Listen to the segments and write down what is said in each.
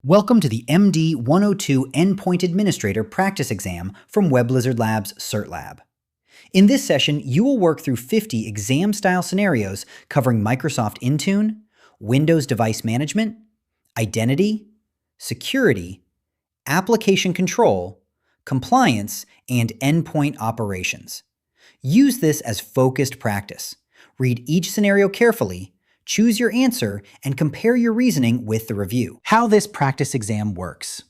Welcome to the MD-102 Endpoint Administrator practice exam from WebLizard Lab's Cert Lab. In this session, you will work through 50 exam-style scenarios covering Microsoft Intune, Windows device management, identity, security, application control, compliance, and endpoint operations. Use this as focused practice. Read each scenario carefully, choose your answer, and compare your reasoning with the review. How this practice exam works.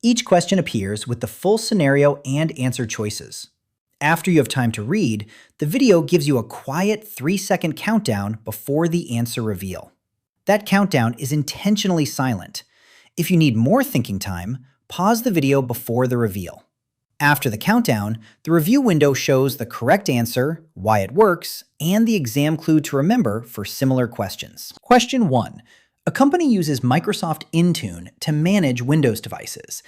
Each question appears with the full scenario and answer choices. After you have time to read, the video gives you a quiet 3-second countdown before the answer reveal. That countdown is intentionally silent. If you need more thinking time, pause the video before the reveal. After the countdown, the review window shows the correct answer, why it works, and the exam clue to remember for similar questions. Question 1. A company uses Microsoft Intune to manage Windows devices.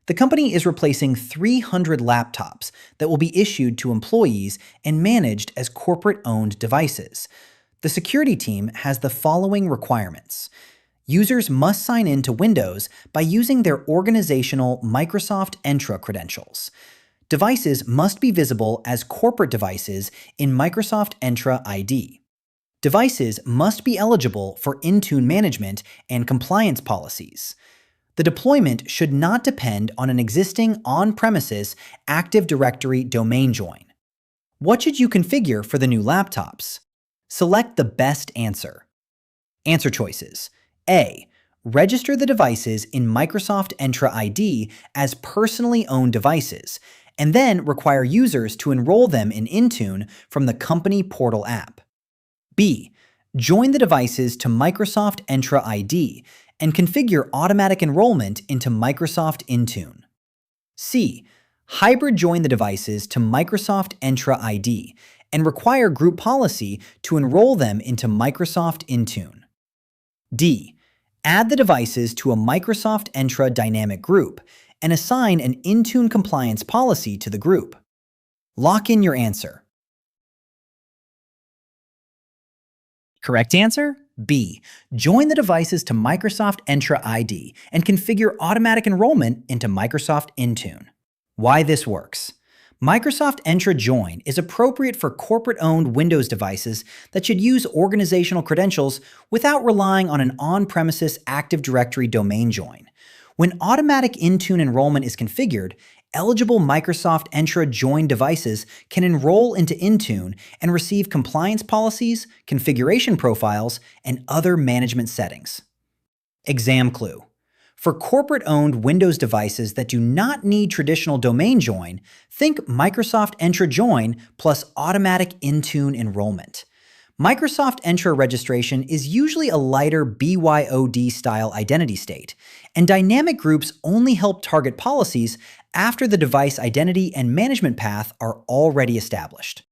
The company is replacing 300 laptops that will be issued to employees and managed as corporate-owned devices. The security team has the following requirements. Users must sign in to Windows by using their organizational Microsoft Entra credentials. Devices must be visible as corporate devices in Microsoft Entra ID. Devices must be eligible for Intune management and compliance policies. The deployment should not depend on an existing on-premises Active Directory domain join. What should you configure for the new laptops? Select the best answer. Answer choices. A. Register the devices in Microsoft Entra ID as personally owned devices, and then require users to enroll them in Intune from the company portal app. B. Join the devices to Microsoft Entra ID and configure automatic enrollment into Microsoft Intune. C. Hybrid join the devices to Microsoft Entra ID and require group policy to enroll them into Microsoft Intune. D. Add the devices to a Microsoft Entra dynamic group and assign an Intune compliance policy to the group. Lock in your answer. Correct answer? B. Join the devices to Microsoft Entra ID and configure automatic enrollment into Microsoft Intune. Why this works. Microsoft Entra Join is appropriate for corporate-owned Windows devices that should use organizational credentials without relying on an on-premises Active Directory domain join. When automatic Intune enrollment is configured, eligible Microsoft Entra Join devices can enroll into Intune and receive compliance policies, configuration profiles, and other management settings. Exam clue. For corporate-owned Windows devices that do not need traditional domain join, think Microsoft Entra Join plus automatic Intune enrollment. Microsoft Entra registration is usually a lighter BYOD-style identity state, and dynamic groups only help target policies after the device identity and management path are already established.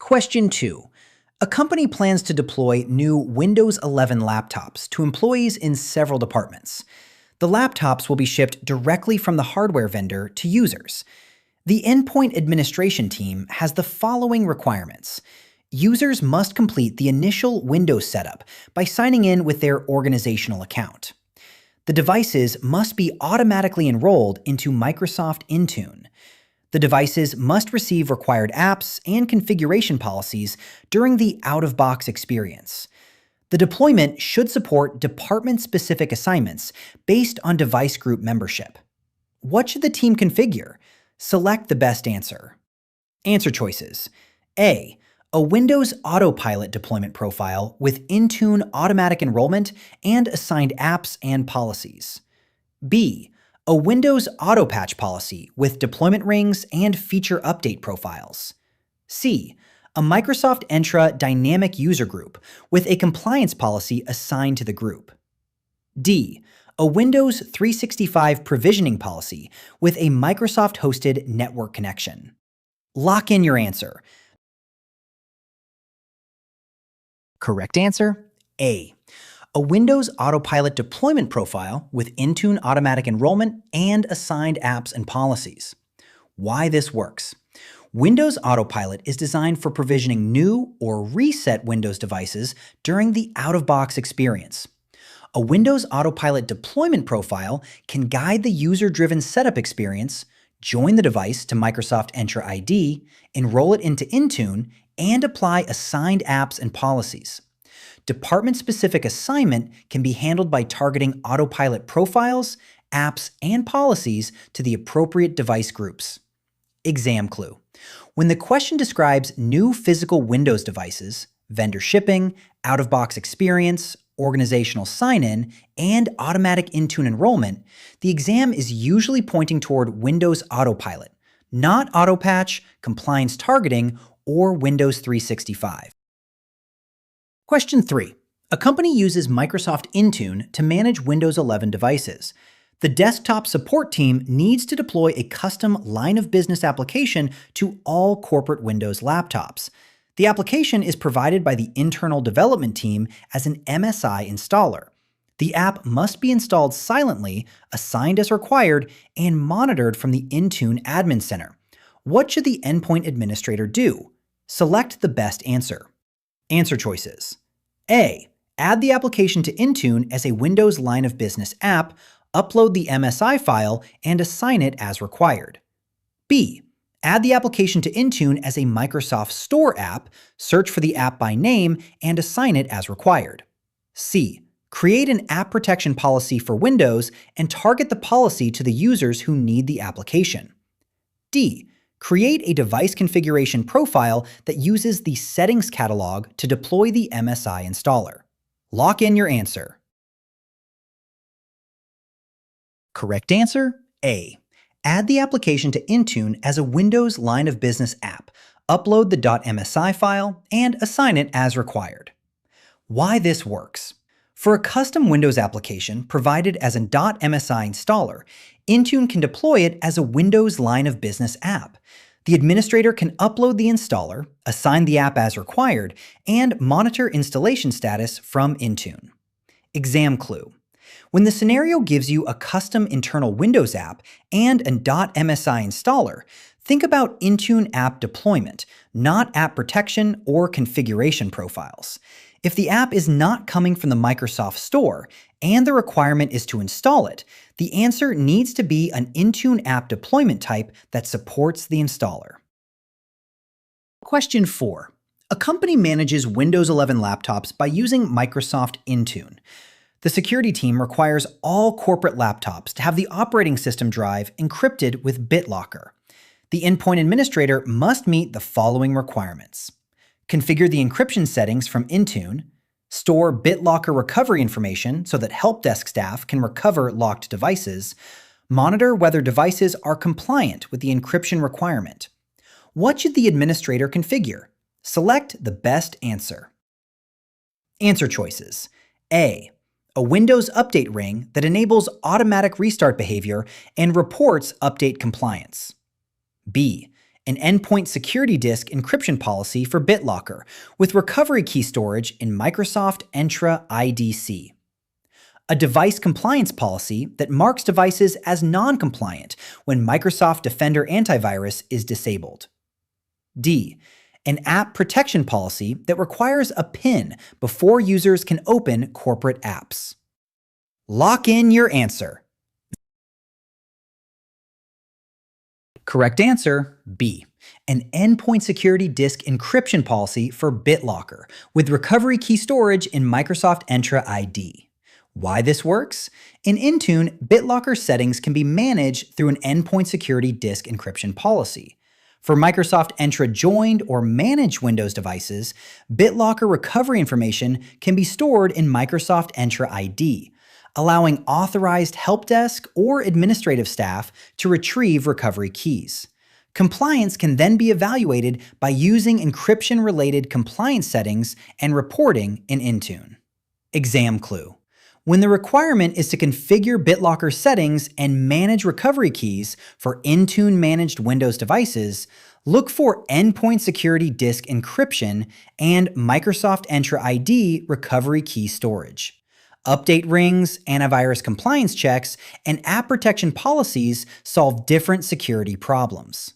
Question 2. A company plans to deploy new Windows 11 laptops to employees in several departments. The laptops will be shipped directly from the hardware vendor to users. The endpoint administration team has the following requirements. Users must complete the initial Windows setup by signing in with their organizational account. The devices must be automatically enrolled into Microsoft Intune. The devices must receive required apps and configuration policies during the out-of-box experience. The deployment should support department-specific assignments based on device group membership. What should the team configure? Select the best answer. Answer choices. A. A Windows Autopilot deployment profile with Intune automatic enrollment and assigned apps and policies. B. A Windows Auto Patch policy with deployment rings and feature update profiles. C. A Microsoft Entra dynamic user group with a compliance policy assigned to the group. D. A Windows 365 provisioning policy with a Microsoft-hosted network connection. Lock in your answer. Correct answer, A. A Windows Autopilot deployment profile with Intune automatic enrollment and assigned apps and policies. Why this works. Windows Autopilot is designed for provisioning new or reset Windows devices during the out-of-box experience. A Windows Autopilot deployment profile can guide the user-driven setup experience, join the device to Microsoft Entra ID, enroll it into Intune, and apply assigned apps and policies. Department-specific assignment can be handled by targeting Autopilot profiles, apps, and policies to the appropriate device groups. Exam clue. When the question describes new physical Windows devices, vendor shipping, out-of-box experience, organizational sign-in, and automatic Intune enrollment, the exam is usually pointing toward Windows Autopilot, not Autopatch, compliance targeting, or Windows 365. Question 3. A company uses Microsoft Intune to manage Windows 11 devices. The desktop support team needs to deploy a custom line of business application to all corporate Windows laptops. The application is provided by the internal development team as an MSI installer. The app must be installed silently, assigned as required, and monitored from the Intune Admin Center. What should the Endpoint Administrator do? Select the best answer. Answer choices. A. Add the application to Intune as a Windows line of business app, upload the MSI file, and assign it as required. B. Add the application to Intune as a Microsoft Store app, search for the app by name, and assign it as required. C. Create an app protection policy for Windows and target the policy to the users who need the application. D. Create a device configuration profile that uses the settings catalog to deploy the MSI installer. Lock in your answer. Correct answer, A. Add the application to Intune as a Windows line of business app, upload the .msi file, and assign it as required. Why this works. For a custom Windows application provided as a .msi installer, Intune can deploy it as a Windows line of business app. The administrator can upload the installer, assign the app as required, and monitor installation status from Intune. Exam clue. When the scenario gives you a custom internal Windows app and a .msi installer, think about Intune app deployment, not app protection or configuration profiles. If the app is not coming from the Microsoft Store and the requirement is to install it, the answer needs to be an Intune app deployment type that supports the installer. Question 4. A company manages Windows 11 laptops by using Microsoft Intune. The security team requires all corporate laptops to have the operating system drive encrypted with BitLocker. The endpoint administrator must meet the following requirements. Configure the encryption settings from Intune, store BitLocker recovery information so that help desk staff can recover locked devices, monitor whether devices are compliant with the encryption requirement. What should the administrator configure? Select the best answer. Answer choices. A. A Windows update ring that enables automatic restart behavior and reports update compliance. B. An endpoint security disk encryption policy for BitLocker with recovery key storage in Microsoft Entra ID. A device compliance policy that marks devices as non-compliant when Microsoft Defender antivirus is disabled. D. An app protection policy that requires a PIN before users can open corporate apps. Lock in your answer. Correct answer, B. An endpoint security disk encryption policy for BitLocker with recovery key storage in Microsoft Entra ID. Why this works? In Intune, BitLocker settings can be managed through an endpoint security disk encryption policy. For Microsoft Entra joined or managed Windows devices, BitLocker recovery information can be stored in Microsoft Entra ID, allowing authorized help desk or administrative staff to retrieve recovery keys. Compliance can then be evaluated by using encryption-related compliance settings and reporting in Intune. Exam clue. When the requirement is to configure BitLocker settings and manage recovery keys for Intune-managed Windows devices, look for Endpoint Security Disk Encryption and Microsoft Entra ID recovery key storage. Update rings, antivirus compliance checks, and app protection policies solve different security problems.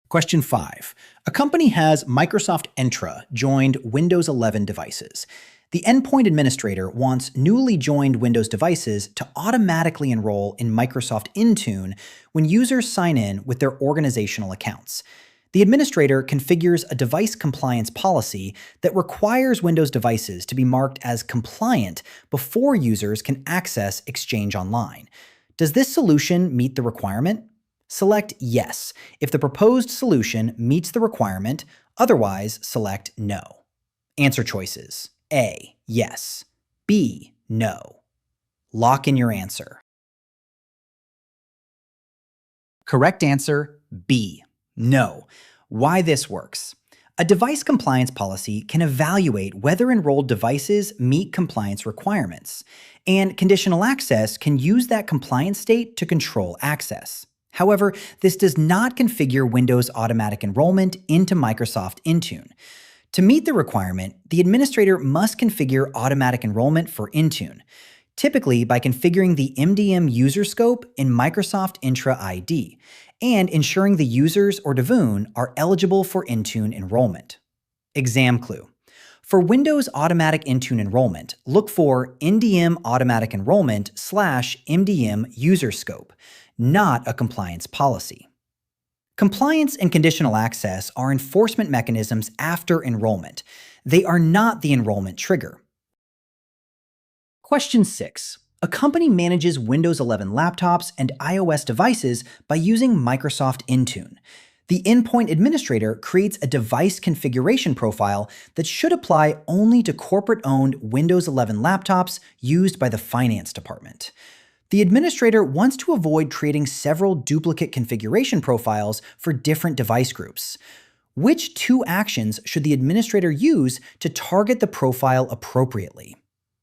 Question 5. A company has Microsoft Entra joined Windows 11 devices. The Endpoint Administrator wants newly joined Windows devices to automatically enroll in Microsoft Intune when users sign in with their organizational accounts. The administrator configures a device compliance policy that requires Windows devices to be marked as compliant before users can access Exchange Online. Does this solution meet the requirement? Select Yes if the proposed solution meets the requirement, otherwise select No. Answer choices: A. Yes. B. No. Lock in your answer. Correct answer: B. No. Why this works. A device compliance policy can evaluate whether enrolled devices meet compliance requirements, and conditional access can use that compliance state to control access. However, this does not configure Windows automatic enrollment into Microsoft Intune. To meet the requirement, the administrator must configure automatic enrollment for Intune, typically by configuring the MDM user scope in Microsoft Entra ID, and ensuring the users or Devoon are eligible for Intune enrollment. Exam clue. For Windows Automatic Intune enrollment, look for MDM Automatic Enrollment / MDM User Scope, not a compliance policy. Compliance and conditional access are enforcement mechanisms after enrollment. They are not the enrollment trigger. Question 6. A company manages Windows 11 laptops and iOS devices by using Microsoft Intune. The Endpoint Administrator creates a device configuration profile that should apply only to corporate-owned Windows 11 laptops used by the finance department. The administrator wants to avoid creating several duplicate configuration profiles for different device groups. Which two actions should the administrator use to target the profile appropriately?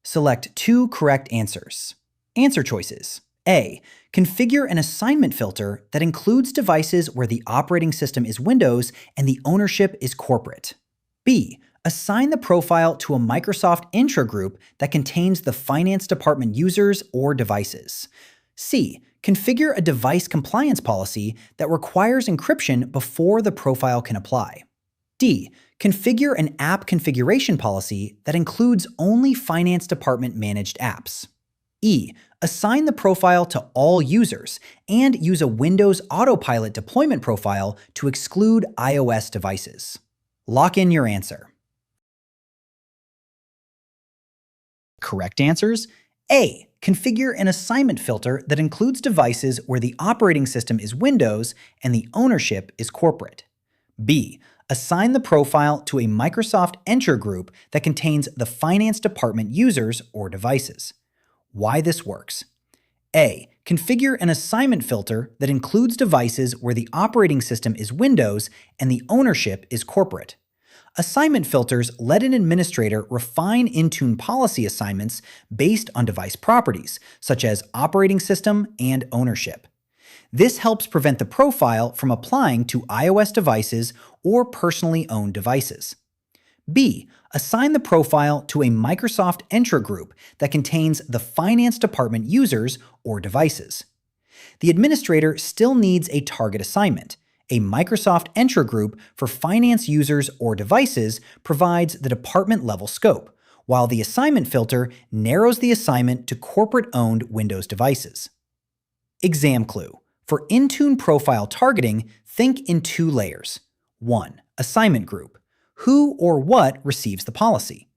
Select two correct answers. Answer choices: A. Configure an assignment filter that includes devices where the operating system is Windows and the ownership is corporate. B. Assign the profile to a Microsoft Entra group that contains the finance department users or devices. C. Configure a device compliance policy that requires encryption before the profile can apply. D. Configure an app configuration policy that includes only finance department managed apps. E. Assign the profile to all users and use a Windows Autopilot deployment profile to exclude iOS devices. Lock in your answer. Correct answers: A. Configure an assignment filter that includes devices where the operating system is Windows and the ownership is corporate. B. Assign the profile to a Microsoft Entra group that contains the finance department users or devices. Why this works. A. Configure an assignment filter that includes devices where the operating system is Windows and the ownership is corporate. Assignment filters let an administrator refine Intune policy assignments based on device properties, such as operating system and ownership. This helps prevent the profile from applying to iOS devices or personally owned devices. B. Assign the profile to a Microsoft Entra group that contains the finance department users or devices. The administrator still needs a target assignment. A Microsoft Entra group for finance users or devices provides the department-level scope, while the assignment filter narrows the assignment to corporate-owned Windows devices. Exam clue. For Intune profile targeting, think in two layers. 1. Assignment group. Who or what receives the policy?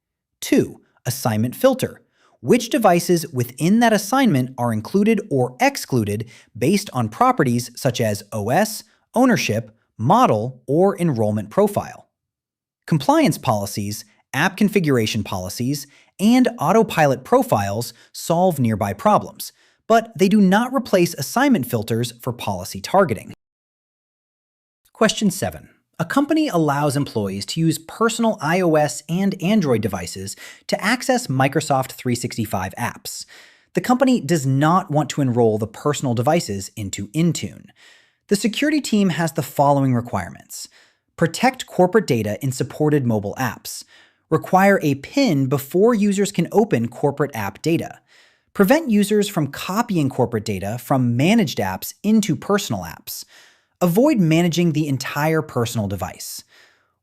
2. Assignment filter. Which devices within that assignment are included or excluded based on properties such as OS, ownership, model, or enrollment profile. Compliance policies, app configuration policies, and autopilot profiles solve nearby problems, but they do not replace assignment filters for policy targeting. Question 7. A company allows employees to use personal iOS and Android devices to access Microsoft 365 apps. The company does not want to enroll the personal devices into Intune. The security team has the following requirements. Protect corporate data in supported mobile apps. Require a PIN before users can open corporate app data. Prevent users from copying corporate data from managed apps into personal apps. Avoid managing the entire personal device.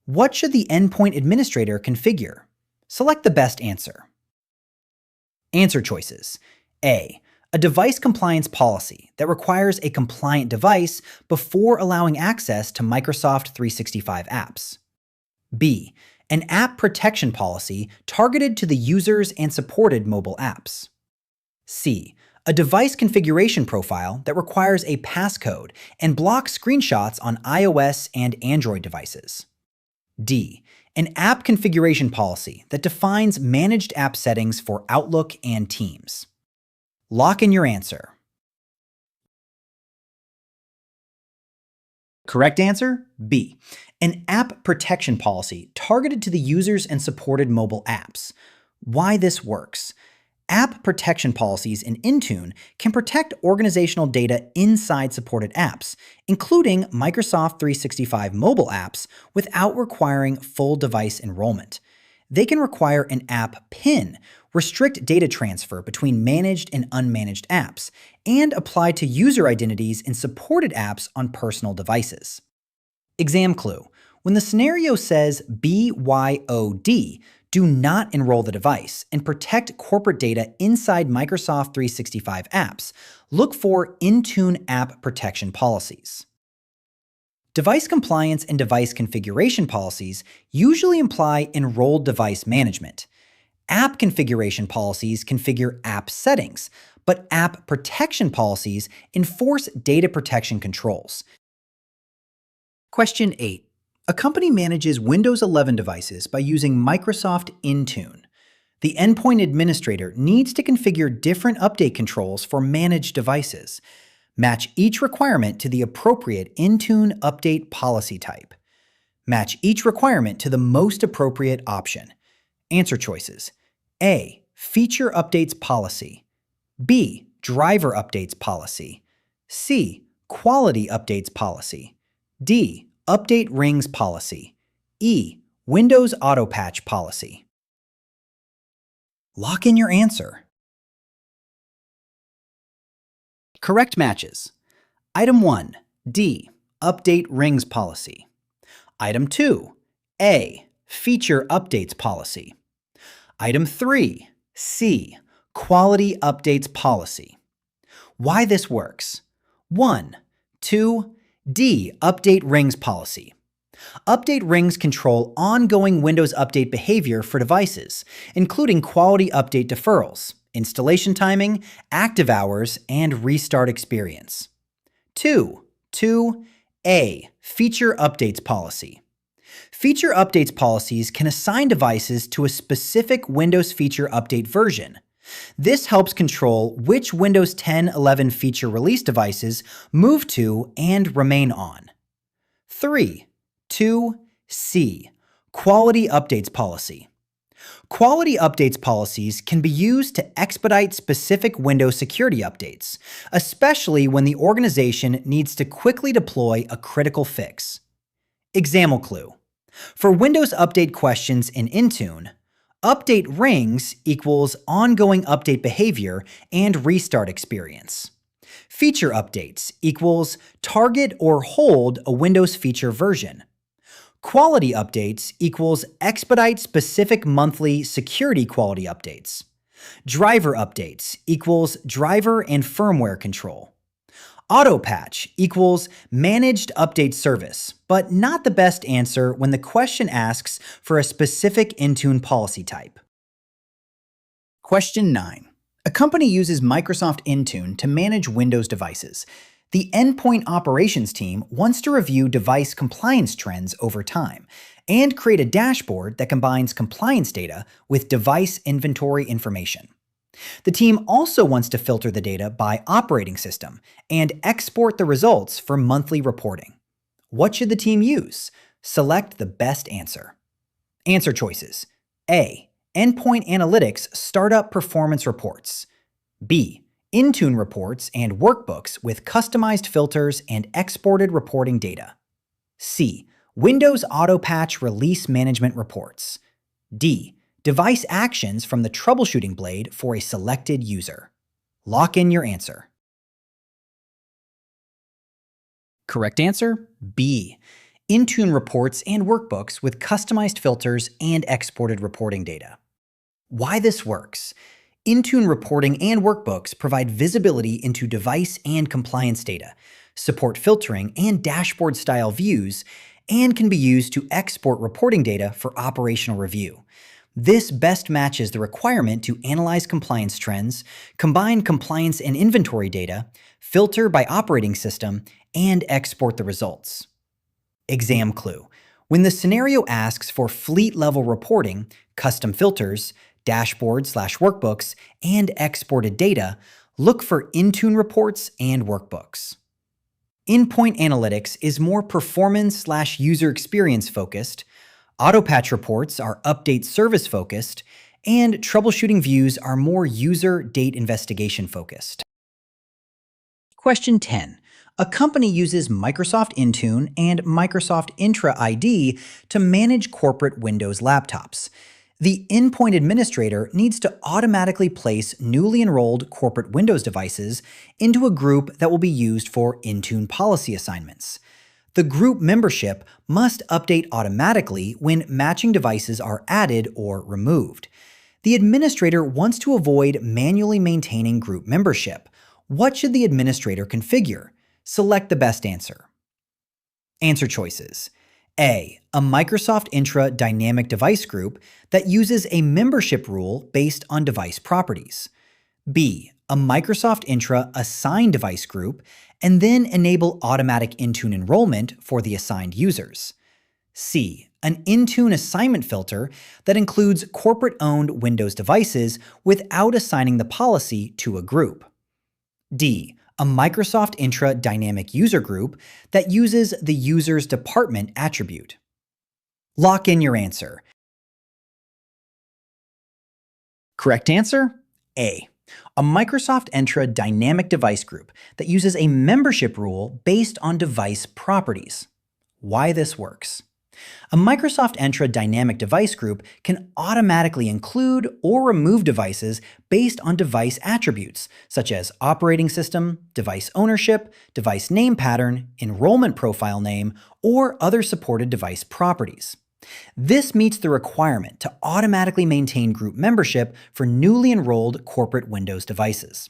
What should the endpoint administrator configure? Select the best answer. Answer choices. A. A device compliance policy that requires a compliant device before allowing access to Microsoft 365 apps. B. An app protection policy targeted to the users and supported mobile apps. C. A device configuration profile that requires a passcode and blocks screenshots on iOS and Android devices. D. An app configuration policy that defines managed app settings for Outlook and Teams. Lock in your answer. Correct answer, B. An app protection policy targeted to the users and supported mobile apps. Why this works. App protection policies in Intune can protect organizational data inside supported apps, including Microsoft 365 mobile apps, without requiring full device enrollment. They can require an app PIN, restrict data transfer between managed and unmanaged apps, and apply to user identities in supported apps on personal devices. Exam clue. When the scenario says BYOD, do not enroll the device and protect corporate data inside Microsoft 365 apps. Look for Intune app protection policies. Device compliance and device configuration policies usually imply enrolled device management. App configuration policies configure app settings, but app protection policies enforce data protection controls. Question 8. A company manages Windows 11 devices by using Microsoft Intune. The Endpoint Administrator needs to configure different update controls for managed devices. Match each requirement to the appropriate Intune update policy type. Match each requirement to the most appropriate option. Answer choices. A. Feature updates policy. B. Driver updates policy. C. Quality updates policy. D. Update rings policy. E. Windows auto patch policy. Lock in your answer. Correct matches. Item 1. D. Update rings policy. Item 2. A. Feature updates policy. Item 3. C. Quality updates policy. Why this works. 1. 2. D. Update rings policy. Update rings control ongoing Windows update behavior for devices, including quality update deferrals, installation timing, active hours, and restart experience. 2. 2A. Feature updates policy. Feature updates policies can assign devices to a specific Windows feature update version. This helps control which Windows 10-11 feature release devices move to and remain on. 3. 2C. Quality updates policy. Quality updates policies can be used to expedite specific Windows security updates, especially when the organization needs to quickly deploy a critical fix. Example clue. For Windows update questions in Intune, update rings equals ongoing update behavior and restart experience. Feature updates equals target or hold a Windows feature version. Quality updates equals expedite specific monthly security quality updates. Driver updates equals driver and firmware control. Auto patch equals managed update service, but not the best answer when the question asks for a specific Intune policy type. Question 9. A company uses Microsoft Intune to manage Windows devices. The Endpoint Operations team wants to review device compliance trends over time and create a dashboard that combines compliance data with device inventory information. The team also wants to filter the data by operating system and export the results for monthly reporting. What should the team use? Select the best answer. Answer choices. A. Endpoint Analytics Startup Performance Reports. B. Intune reports and workbooks with customized filters and exported reporting data. C. Windows Auto Patch Release Management Reports. D. Device actions from the troubleshooting blade for a selected user. Lock in your answer. Correct answer, B. Intune reports and workbooks with customized filters and exported reporting data. Why this works. Intune reporting and workbooks provide visibility into device and compliance data, support filtering and dashboard-style views, and can be used to export reporting data for operational review. This best matches the requirement to analyze compliance trends, combine compliance and inventory data, filter by operating system, and export the results. Exam clue. When the scenario asks for fleet-level reporting, custom filters, dashboards/workbooks, and exported data, look for Intune reports and workbooks. Endpoint analytics is more performance/user experience focused, auto-patch reports are update service focused, and troubleshooting views are more user date investigation focused. Question 10. A company uses Microsoft Intune and Microsoft Entra ID to manage corporate Windows laptops. The Endpoint Administrator needs to automatically place newly enrolled corporate Windows devices into a group that will be used for Intune policy assignments. The group membership must update automatically when matching devices are added or removed. The administrator wants to avoid manually maintaining group membership. What should the administrator configure? Select the best answer. Answer choices. A Microsoft Entra dynamic device group that uses a membership rule based on device properties. B. A Microsoft Entra assigned device group and then enable automatic Intune enrollment for the assigned users. C. An Intune assignment filter that includes corporate-owned Windows devices without assigning the policy to a group. D. A Microsoft Entra dynamic user group that uses the user's department attribute. Lock in your answer. Correct answer? A. A Microsoft Entra dynamic device group that uses a membership rule based on device properties. Why this works. A Microsoft Entra dynamic device group can automatically include or remove devices based on device attributes, such as operating system, device ownership, device name pattern, enrollment profile name, or other supported device properties. This meets the requirement to automatically maintain group membership for newly enrolled corporate Windows devices.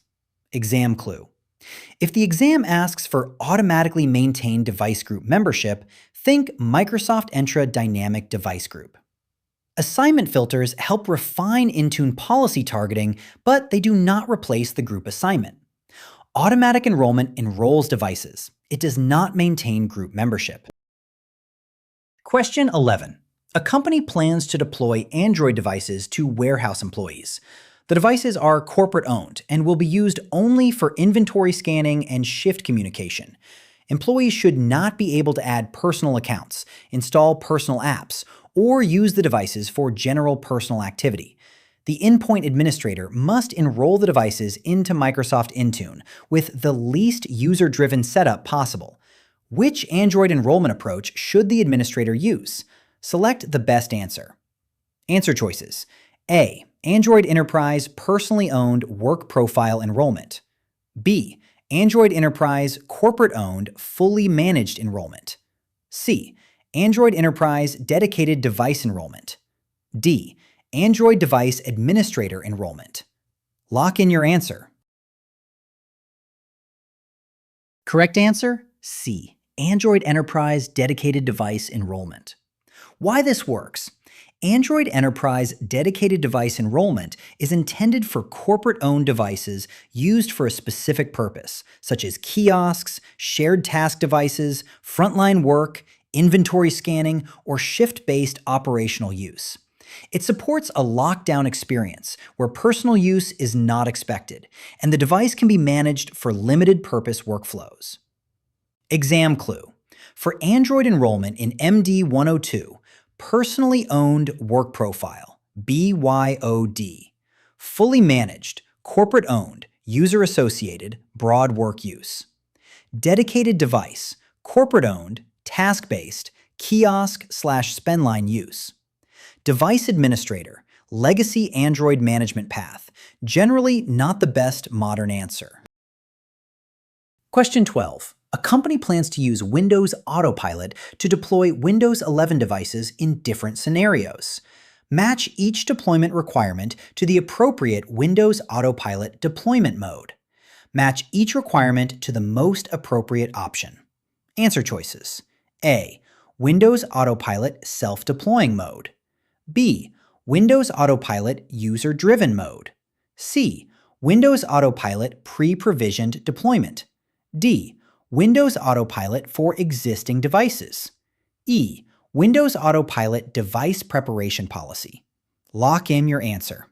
Exam clue. If the exam asks for automatically maintained device group membership, think Microsoft Entra Dynamic Device Group. Assignment filters help refine Intune policy targeting, but they do not replace the group assignment. Automatic enrollment enrolls devices. It does not maintain group membership. Question 11. A company plans to deploy Android devices to warehouse employees. The devices are corporate-owned and will be used only for inventory scanning and shift communication. Employees should not be able to add personal accounts, install personal apps, or use the devices for general personal activity. The Endpoint Administrator must enroll the devices into Microsoft Intune with the least user-driven setup possible. Which Android enrollment approach should the administrator use? Select the best answer. Answer choices. A. Android Enterprise Personally Owned Work Profile Enrollment. B. Android Enterprise Corporate-Owned Fully Managed Enrollment. C. Android Enterprise Dedicated Device Enrollment. D. Android Device Administrator Enrollment. Lock in your answer. Correct answer? C. Android Enterprise Dedicated Device Enrollment. Why this works. Android Enterprise Dedicated Device Enrollment is intended for corporate-owned devices used for a specific purpose, such as kiosks, shared task devices, frontline work, inventory scanning, or shift-based operational use. It supports a lockdown experience where personal use is not expected, and the device can be managed for limited-purpose workflows. Exam clue. For Android enrollment in MD-102, Personally Owned Work Profile, BYOD, Fully Managed, Corporate-Owned, User-Associated, Broad Work Use. Dedicated Device, Corporate-Owned, Task-Based, Kiosk/Spendline Use. Device Administrator, Legacy Android Management Path, generally not the best modern answer. Question 12. A company plans to use Windows Autopilot to deploy Windows 11 devices in different scenarios. Match each deployment requirement to the appropriate Windows Autopilot deployment mode. Match each requirement to the most appropriate option. Answer choices. A. Windows Autopilot Self-Deploying Mode. B. Windows Autopilot User-Driven Mode. C. Windows Autopilot Pre-Provisioned Deployment. D. Windows Autopilot for existing devices. E. Windows Autopilot Device Preparation Policy. Lock in your answer.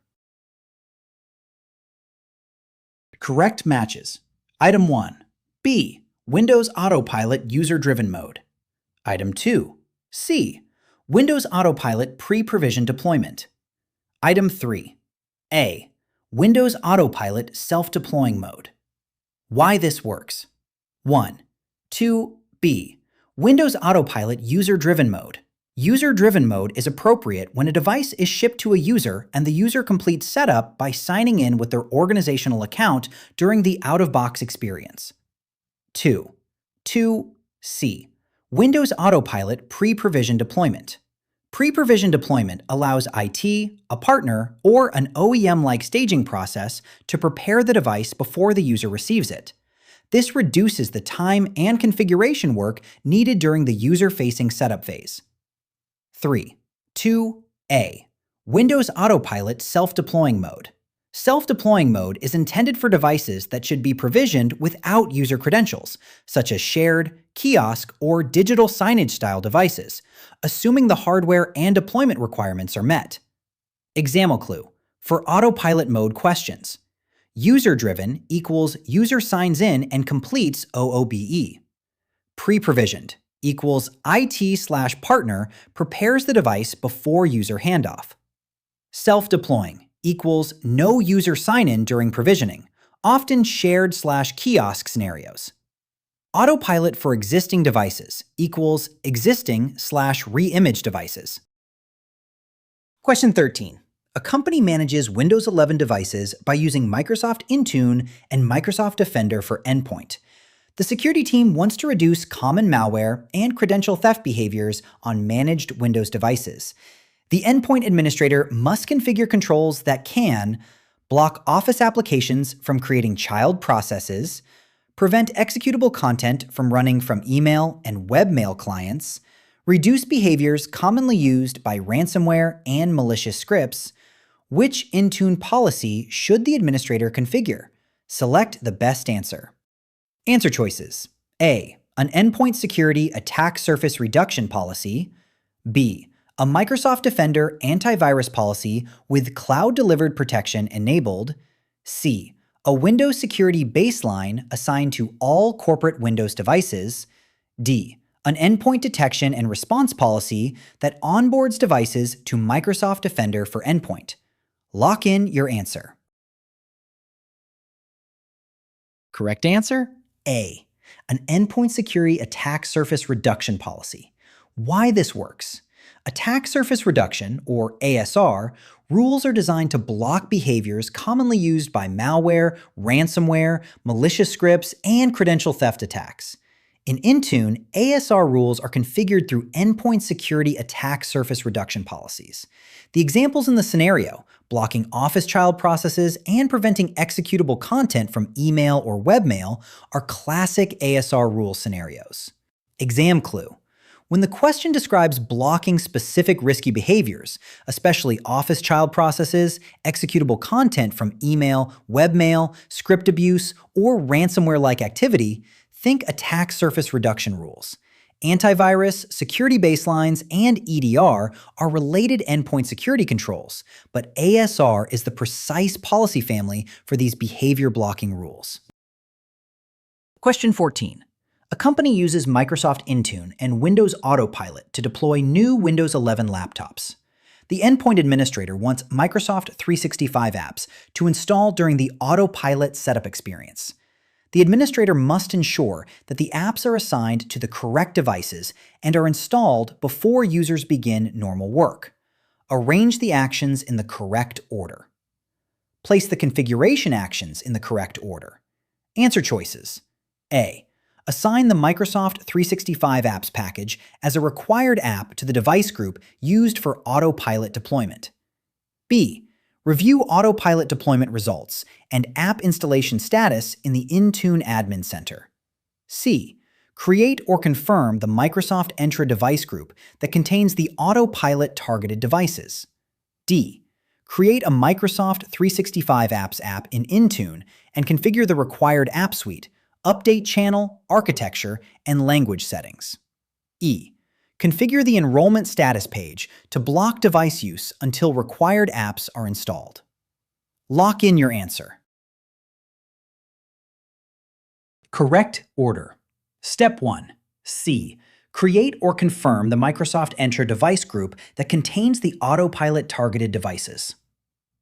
Correct matches. Item 1. B. Windows Autopilot User-Driven Mode. Item 2. C. Windows Autopilot Pre-Provisioned Deployment. Item 3. A. Windows Autopilot Self-Deploying Mode. Why this works. 1. 2b. Windows Autopilot User-Driven Mode. User-Driven Mode is appropriate when a device is shipped to a user and the user completes setup by signing in with their organizational account during the out-of-box experience. 2. 2c. Windows Autopilot Pre-Provisioned Deployment. Pre-provisioned deployment allows IT, a partner, or an OEM-like staging process to prepare the device before the user receives it. This reduces the time and configuration work needed during the user-facing setup phase. 3. 2a. Windows Autopilot Self-Deploying Mode. Self-deploying mode is intended for devices that should be provisioned without user credentials, such as shared, kiosk, or digital signage-style devices, assuming the hardware and deployment requirements are met. Example clue for autopilot mode questions. User-driven equals user signs in and completes OOBE. Pre-provisioned equals IT/partner prepares the device before user handoff. Self-deploying equals no user sign-in during provisioning, often shared/kiosk scenarios. Autopilot for existing devices equals existing/re-image devices. Question 13. A company manages Windows 11 devices by using Microsoft Intune and Microsoft Defender for Endpoint. The security team wants to reduce common malware and credential theft behaviors on managed Windows devices. The Endpoint Administrator must configure controls that can block Office applications from creating child processes, prevent executable content from running from email and webmail clients, reduce behaviors commonly used by ransomware and malicious scripts. Which Intune policy should the administrator configure? Select the best answer. Answer choices. A. An endpoint security attack surface reduction policy. B. A Microsoft Defender antivirus policy with cloud-delivered protection enabled. C. A Windows security baseline assigned to all corporate Windows devices. D. An endpoint detection and response policy that onboards devices to Microsoft Defender for Endpoint. Lock in your answer. Correct answer? A. An endpoint security attack surface reduction policy. Why this works. Attack surface reduction, or ASR, rules are designed to block behaviors commonly used by malware, ransomware, malicious scripts, and credential theft attacks. In Intune, ASR rules are configured through endpoint security attack surface reduction policies. The examples in the scenario, blocking Office child processes and preventing executable content from email or webmail, are classic ASR rule scenarios. Exam clue. When the question describes blocking specific risky behaviors, especially Office child processes, executable content from email, webmail, script abuse, or ransomware-like activity, think attack surface reduction rules. Antivirus, security baselines, and EDR are related endpoint security controls, but ASR is the precise policy family for these behavior blocking rules. Question 14. A company uses Microsoft Intune and Windows Autopilot to deploy new Windows 11 laptops. The Endpoint Administrator wants Microsoft 365 apps to install during the Autopilot setup experience. The administrator must ensure that the apps are assigned to the correct devices and are installed before users begin normal work. Arrange the actions in the correct order. Place the configuration actions in the correct order. Answer choices. A. Assign the Microsoft 365 Apps package as a required app to the device group used for Autopilot deployment. B. Review Autopilot deployment results and app installation status in the Intune Admin Center. C. Create or confirm the Microsoft Entra device group that contains the Autopilot targeted devices. D. Create a Microsoft 365 Apps app in Intune and configure the required app suite, update channel, architecture, and language settings. E. Configure the enrollment status page to block device use until required apps are installed. Lock in your answer. Correct order. Step 1. C. Create or confirm the Microsoft Entra device group that contains the Autopilot targeted devices.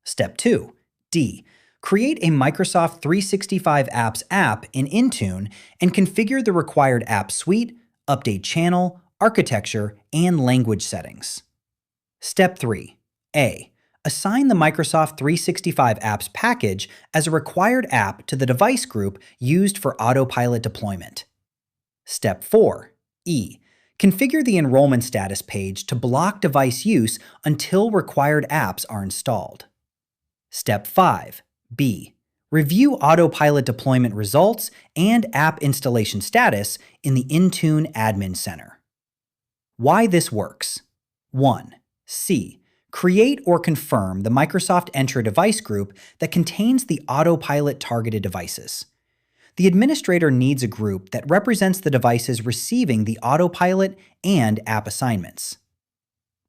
Step 2. D. Create a Microsoft 365 Apps app in Intune and configure the required app suite, update channel, architecture, and language settings. Step 3. A. Assign the Microsoft 365 Apps package as a required app to the device group used for Autopilot deployment. Step 4. E. Configure the enrollment status page to block device use until required apps are installed. Step 5. B. Review Autopilot deployment results and app installation status in the Intune Admin Center. Why this works. 1. C. Create or confirm the Microsoft Entra device group that contains the Autopilot targeted devices. The administrator needs a group that represents the devices receiving the Autopilot and app assignments.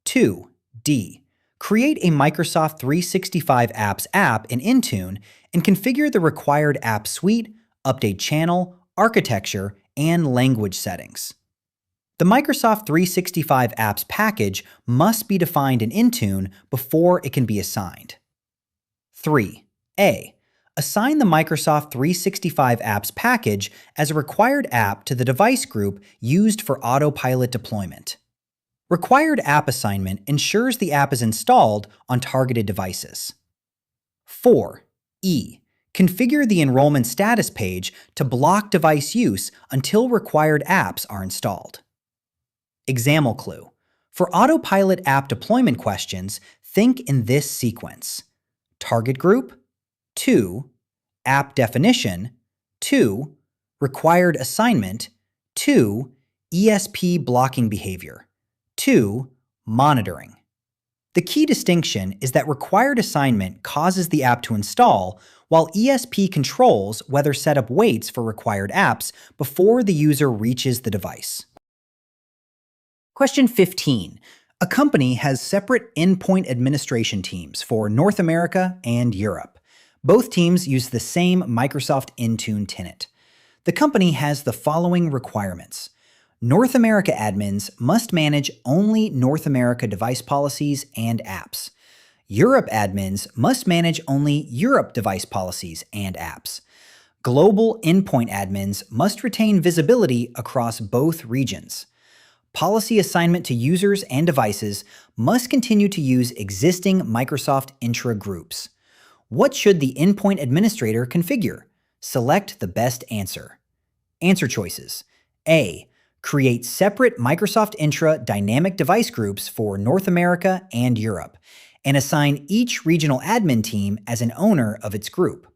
2. D. Create a Microsoft 365 Apps app in Intune and configure the required app suite, update channel, architecture, and language settings. The Microsoft 365 Apps package must be defined in Intune before it can be assigned. 3. A. Assign the Microsoft 365 Apps package as a required app to the device group used for Autopilot deployment. Required app assignment ensures the app is installed on targeted devices. 4. E. Configure the enrollment status page to block device use until required apps are installed. Example clue. For Autopilot app deployment questions, think in this sequence. Target group, 2. App definition, 2. Required assignment, 2. ESP blocking behavior, 2. Monitoring. The key distinction is that required assignment causes the app to install, while ESP controls whether setup waits for required apps before the user reaches the device. Question 15. A company has separate endpoint administration teams for North America and Europe. Both teams use the same Microsoft Intune tenant. The company has the following requirements. North America admins must manage only North America device policies and apps. Europe admins must manage only Europe device policies and apps. Global endpoint admins must retain visibility across both regions. Policy assignment to users and devices must continue to use existing Microsoft Intra groups. What should the endpoint administrator configure? Select the best answer. Answer choices. A. Create separate Microsoft Intra dynamic device groups for North America and Europe, and assign each regional admin team as an owner of its group.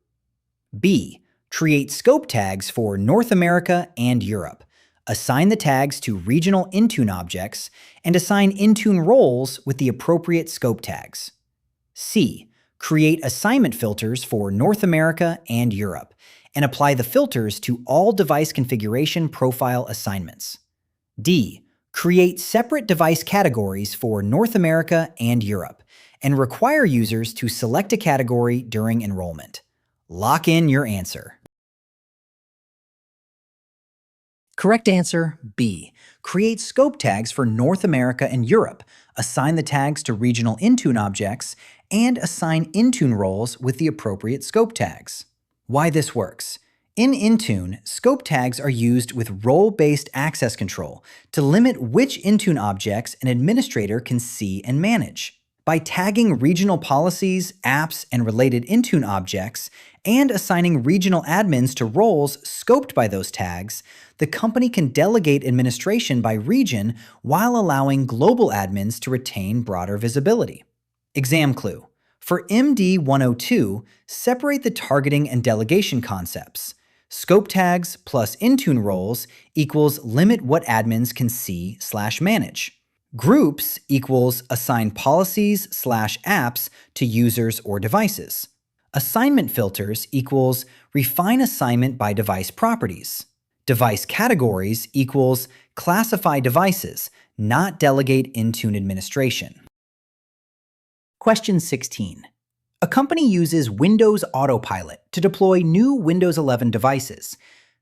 B. Create scope tags for North America and Europe. Assign the tags to regional Intune objects, and assign Intune roles with the appropriate scope tags. C. Create assignment filters for North America and Europe, and apply the filters to all device configuration profile assignments. D. Create separate device categories for North America and Europe, and require users to select a category during enrollment. Lock in your answer. Correct answer, B. Create scope tags for North America and Europe, assign the tags to regional Intune objects, and assign Intune roles with the appropriate scope tags. Why this works. In Intune, scope tags are used with role-based access control to limit which Intune objects an administrator can see and manage. By tagging regional policies, apps, and related Intune objects, and assigning regional admins to roles scoped by those tags, the company can delegate administration by region while allowing global admins to retain broader visibility. Exam clue. For MD-102, separate the targeting and delegation concepts. Scope tags plus Intune roles equals limit what admins can see/manage. Groups equals assign policies/apps to users or devices. Assignment filters equals refine assignment by device properties. Device categories equals classify devices, not delegate Intune administration. Question 16. A company uses Windows Autopilot to deploy new Windows 11 devices.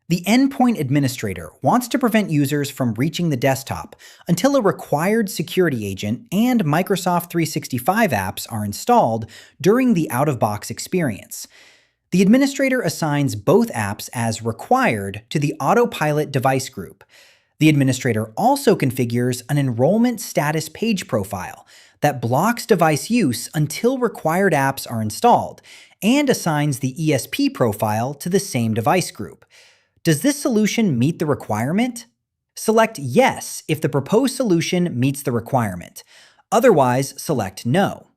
The Endpoint Administrator wants to prevent users from reaching the desktop until a required security agent and Microsoft 365 apps are installed during the out-of-box experience. The administrator assigns both apps as required to the Autopilot device group. The administrator also configures an enrollment status page profile that blocks device use until required apps are installed and assigns the ESP profile to the same device group. Does this solution meet the requirement? Select Yes if the proposed solution meets the requirement. Otherwise, select No.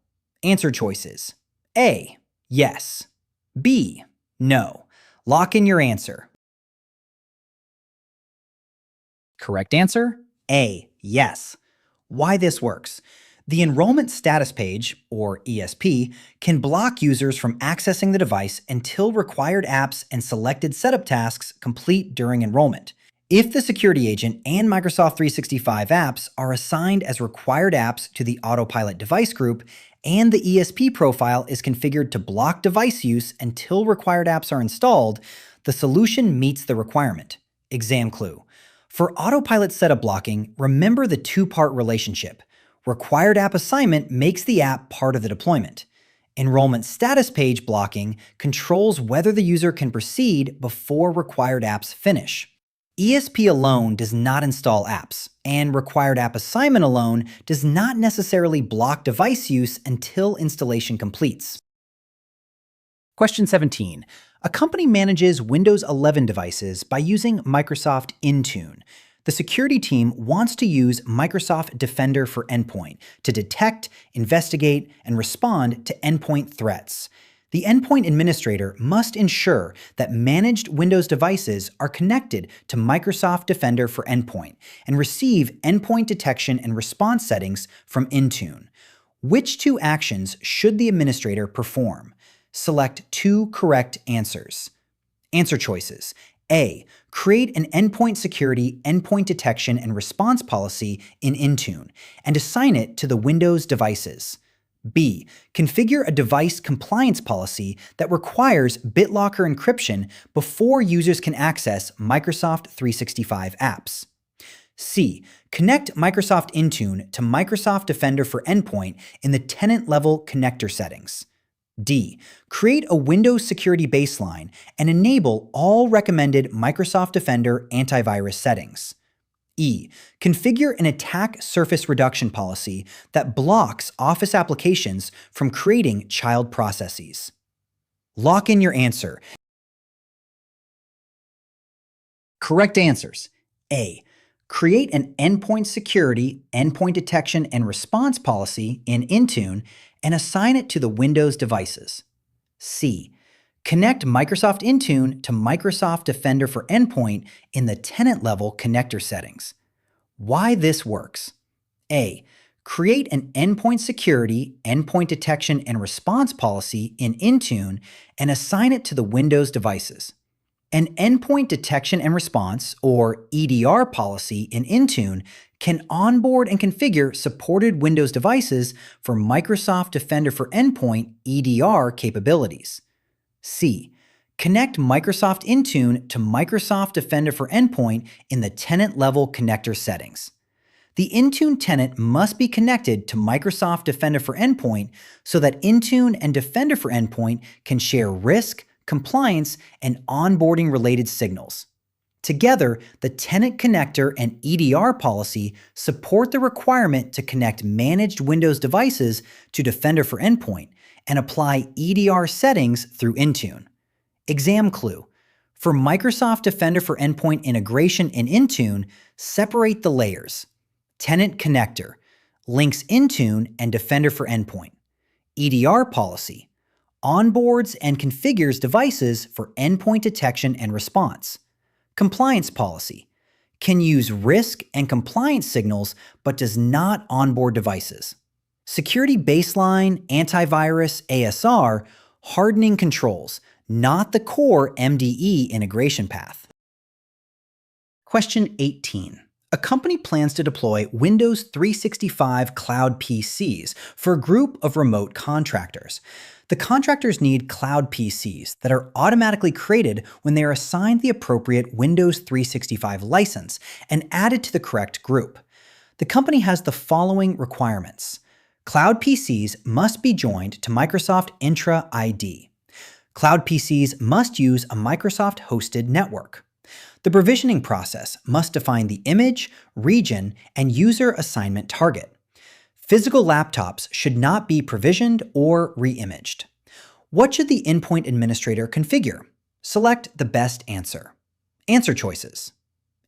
Answer choices. A. Yes. B. No. Lock in your answer. Correct answer? A. Yes. Why this works. The enrollment status page, or ESP, can block users from accessing the device until required apps and selected setup tasks complete during enrollment. If the security agent and Microsoft 365 apps are assigned as required apps to the Autopilot device group, and the ESP profile is configured to block device use until required apps are installed, the solution meets the requirement. Exam clue. For Autopilot setup blocking, remember the two-part relationship. Required app assignment makes the app part of the deployment. Enrollment status page blocking controls whether the user can proceed before required apps finish. ESP alone does not install apps, and required app assignment alone does not necessarily block device use until installation completes. Question 17. A company manages Windows 11 devices by using Microsoft Intune. The security team wants to use Microsoft Defender for Endpoint to detect, investigate, and respond to endpoint threats. The Endpoint Administrator must ensure that managed Windows devices are connected to Microsoft Defender for Endpoint and receive endpoint detection and response settings from Intune. Which two actions should the administrator perform? Select two correct answers. Answer choices. A. Create an endpoint security, endpoint detection, and response policy in Intune and assign it to the Windows devices. B. Configure a device compliance policy that requires BitLocker encryption before users can access Microsoft 365 apps. C. Connect Microsoft Intune to Microsoft Defender for Endpoint in the tenant-level connector settings. D. Create a Windows security baseline and enable all recommended Microsoft Defender antivirus settings. E. Configure an attack surface reduction policy that blocks Office applications from creating child processes. Lock in your answer. Correct answers. A. Create an endpoint security, endpoint detection, and response policy in Intune and assign it to the Windows devices. C. Connect Microsoft Intune to Microsoft Defender for Endpoint in the tenant-level connector settings. Why this works. A. Create an endpoint security, endpoint detection, and response policy in Intune and assign it to the Windows devices. An endpoint detection and response, or EDR policy in Intune can onboard and configure supported Windows devices for Microsoft Defender for Endpoint EDR capabilities. C. Connect Microsoft Intune to Microsoft Defender for Endpoint in the tenant-level connector settings. The Intune tenant must be connected to Microsoft Defender for Endpoint so that Intune and Defender for Endpoint can share risk, compliance, and onboarding-related signals. Together, the tenant connector and EDR policy support the requirement to connect managed Windows devices to Defender for Endpoint and apply EDR settings through Intune. Exam clue. For Microsoft Defender for Endpoint integration in Intune, separate the layers. Tenant connector links Intune and Defender for Endpoint. EDR policy onboards and configures devices for endpoint detection and response. Compliance policy can use risk and compliance signals but does not onboard devices. Security baseline, antivirus, ASR, hardening controls, not the core MDE integration path. Question 18. A company plans to deploy Windows 365 Cloud PCs for a group of remote contractors. The contractors need cloud PCs that are automatically created when they are assigned the appropriate Windows 365 license and added to the correct group. The company has the following requirements. Cloud PCs must be joined to Microsoft Entra ID. Cloud PCs must use a Microsoft-hosted network. The provisioning process must define the image, region, and user assignment target. Physical laptops should not be provisioned or re-imaged. What should the endpoint administrator configure? Select the best answer. Answer choices.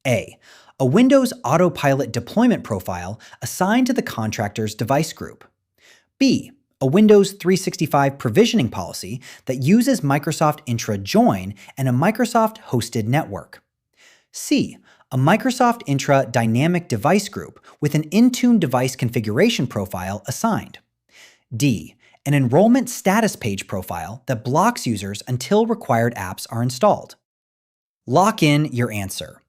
A Windows Autopilot deployment profile assigned to the contractor's device group. B. A Windows 365 provisioning policy that uses Microsoft Entra Join and a Microsoft-hosted network. C. A Microsoft Entra dynamic device group with an Intune device configuration profile assigned. D. An enrollment status page profile that blocks users until required apps are installed. Lock in your answer.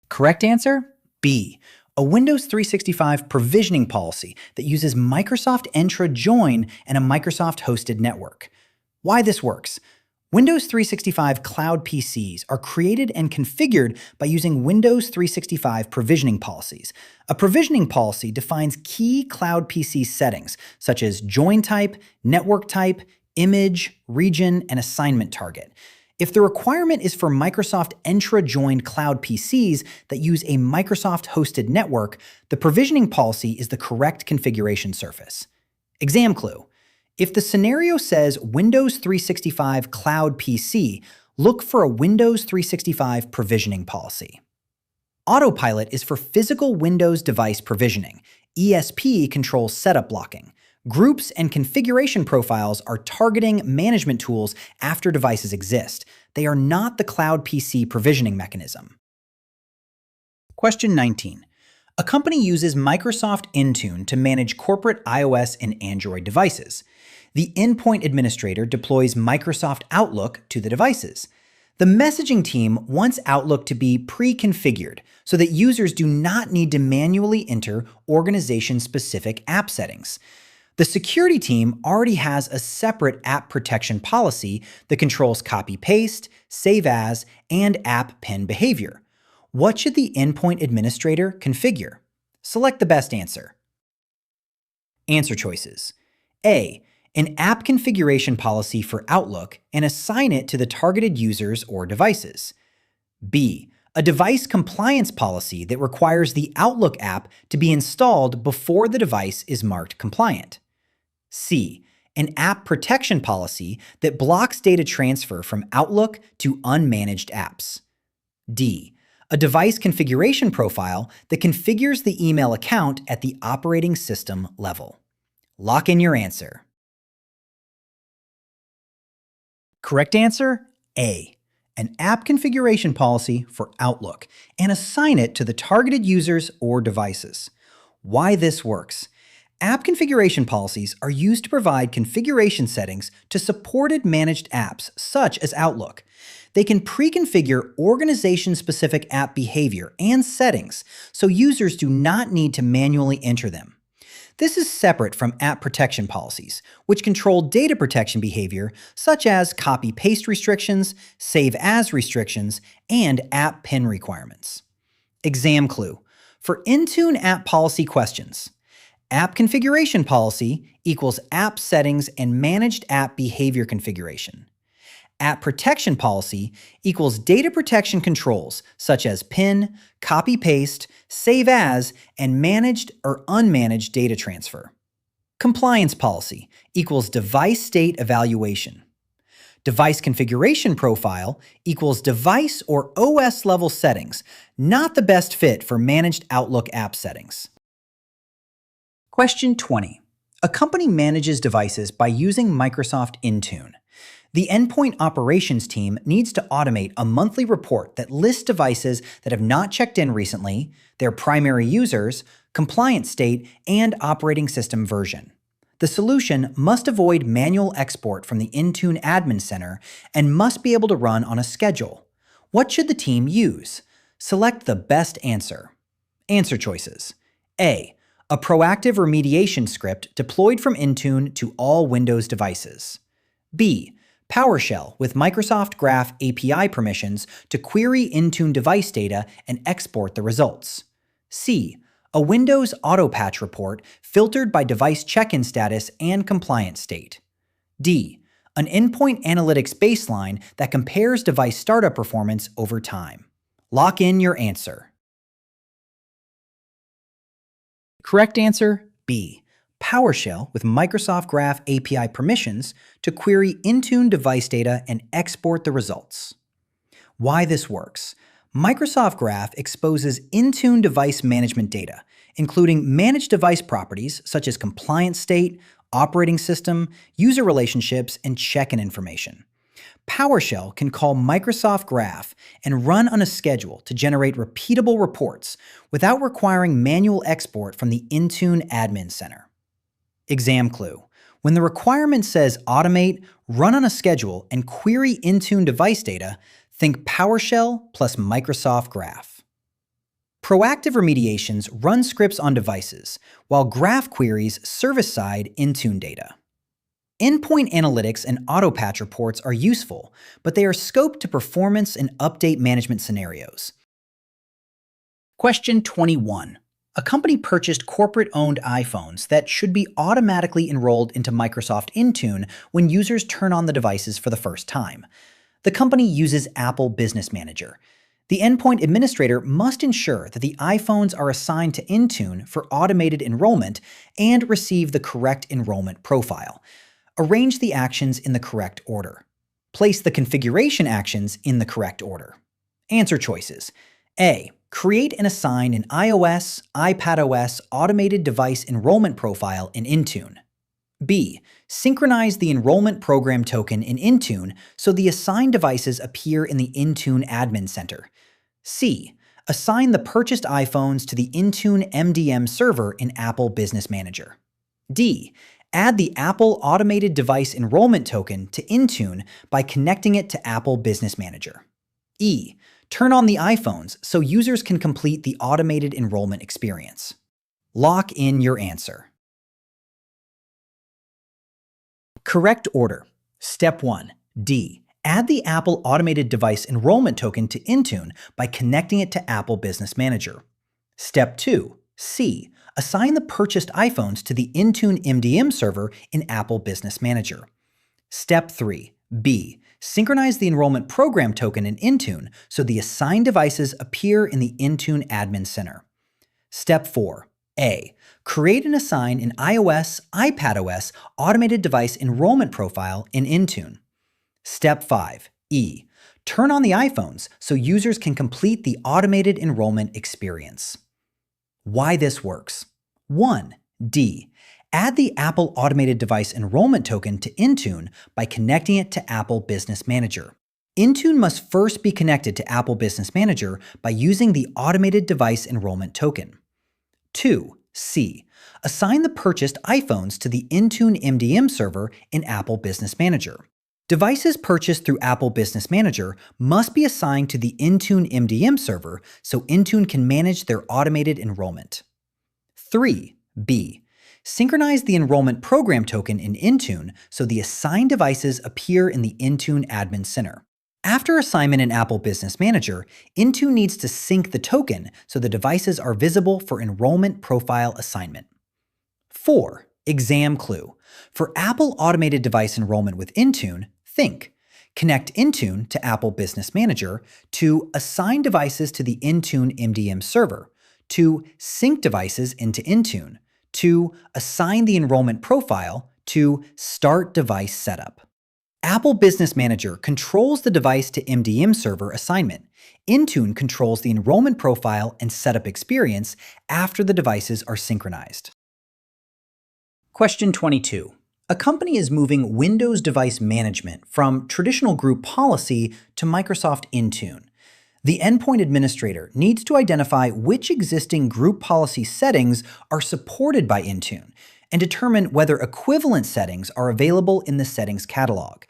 Correct answer? B. A Windows 365 provisioning policy that uses Microsoft Entra Join and a Microsoft-hosted network. Why this works? Windows 365 Cloud PCs are created and configured by using Windows 365 provisioning policies. A provisioning policy defines key Cloud PC settings, such as join type, network type, image, region, and assignment target. If the requirement is for Microsoft Entra-joined Cloud PCs that use a Microsoft-hosted network, the provisioning policy is the correct configuration surface. Exam clue. If the scenario says Windows 365 Cloud PC, look for a Windows 365 provisioning policy. Autopilot is for physical Windows device provisioning. ESP controls setup blocking. Groups and configuration profiles are targeting management tools after devices exist. They are not the Cloud PC provisioning mechanism. Question 19. A company uses Microsoft Intune to manage corporate iOS and Android devices. The Endpoint Administrator deploys Microsoft Outlook to the devices. The messaging team wants Outlook to be pre-configured so that users do not need to manually enter organization-specific app settings. The security team already has a separate app protection policy that controls copy-paste, save as, and app pin behavior. What should the endpoint administrator configure? Select the best answer. Answer choices. A. An app configuration policy for Outlook and assign it to the targeted users or devices. B. A device compliance policy that requires the Outlook app to be installed before the device is marked compliant. C. An app protection policy that blocks data transfer from Outlook to unmanaged apps. D. A device configuration profile that configures the email account at the operating system level. Lock in your answer. Correct answer, A. An app configuration policy for Outlook and assign it to the targeted users or devices. Why this works? App configuration policies are used to provide configuration settings to supported managed apps such as Outlook. They can pre-configure organization-specific app behavior and settings so users do not need to manually enter them. This is separate from app protection policies, which control data protection behavior such as copy-paste restrictions, save-as restrictions, and app PIN requirements. Exam clue. For Intune app policy questions, app configuration policy equals app settings and managed app behavior configuration. @protection policy equals data protection controls such as PIN, copy-paste, save as, and managed or unmanaged data transfer. Compliance policy equals device state evaluation. Device configuration profile equals device or OS level settings, not the best fit for managed Outlook app settings. Question 20. A company manages devices by using Microsoft Intune. The endpoint operations team needs to automate a monthly report that lists devices that have not checked in recently, their primary users, compliance state, and operating system version. The solution must avoid manual export from the Intune Admin Center and must be able to run on a schedule. What should the team use? Select the best answer. Answer choices. A proactive remediation script deployed from Intune to all Windows devices. B. PowerShell with Microsoft Graph API permissions to query Intune device data and export the results. C. A Windows auto patch report filtered by device check-in status and compliance state. D. An endpoint analytics baseline that compares device startup performance over time. Lock in your answer. Correct answer, B. PowerShell with Microsoft Graph API permissions to query Intune device data and export the results. Why this works. Microsoft Graph exposes Intune device management data, including managed device properties such as compliance state, operating system, user relationships, and check-in information. PowerShell can call Microsoft Graph and run on a schedule to generate repeatable reports without requiring manual export from the Intune Admin Center. Exam clue. When the requirement says automate, run on a schedule, and query Intune device data, think PowerShell plus Microsoft Graph. Proactive remediations run scripts on devices, while Graph queries service-side Intune data. Endpoint analytics and auto patch reports are useful, but they are scoped to performance and update management scenarios. Question 21. A company purchased corporate-owned iPhones that should be automatically enrolled into Microsoft Intune when users turn on the devices for the first time. The company uses Apple Business Manager. The endpoint administrator must ensure that the iPhones are assigned to Intune for automated enrollment and receive the correct enrollment profile. Arrange the actions in the correct order. Place the configuration actions in the correct order. Answer choices. A. Create and assign an iOS, iPadOS automated device enrollment profile in Intune. B. Synchronize the enrollment program token in Intune so the assigned devices appear in the Intune Admin Center. C. Assign the purchased iPhones to the Intune MDM server in Apple Business Manager. D. Add the Apple Automated Device Enrollment token to Intune by connecting it to Apple Business Manager. E. Turn on the iPhones so users can complete the automated enrollment experience. Lock in your answer. Correct order. Step 1. D. Add the Apple Automated Device Enrollment token to Intune by connecting it to Apple Business Manager. Step 2. C. Assign the purchased iPhones to the Intune MDM server in Apple Business Manager. Step 3. B. Synchronize the enrollment program token in Intune so the assigned devices appear in the Intune Admin Center. Step 4. A. Create and assign an iOS, iPadOS automated device enrollment profile in Intune. Step 5. E. Turn on the iPhones so users can complete the automated enrollment experience. Why this works. 1. D. Add the Apple Automated Device Enrollment token to Intune by connecting it to Apple Business Manager. Intune must first be connected to Apple Business Manager by using the Automated Device Enrollment token. 2. C. Assign the purchased iPhones to the Intune MDM server in Apple Business Manager. Devices purchased through Apple Business Manager must be assigned to the Intune MDM server so Intune can manage their automated enrollment. 3. B. Synchronize the enrollment program token in Intune so the assigned devices appear in the Intune Admin Center. After assignment in Apple Business Manager, Intune needs to sync the token so the devices are visible for enrollment profile assignment. 4. Exam clue. For Apple Automated Device Enrollment with Intune, think. Connect Intune to Apple Business Manager to assign devices to the Intune MDM server, to sync devices into Intune, to assign the enrollment profile, to start device setup. Apple Business Manager controls the device to MDM server assignment. Intune controls the enrollment profile and setup experience after the devices are synchronized. Question 22. A company is moving Windows device management from traditional group policy to Microsoft Intune. The Endpoint Administrator needs to identify which existing group policy settings are supported by Intune and determine whether equivalent settings are available in the settings catalog.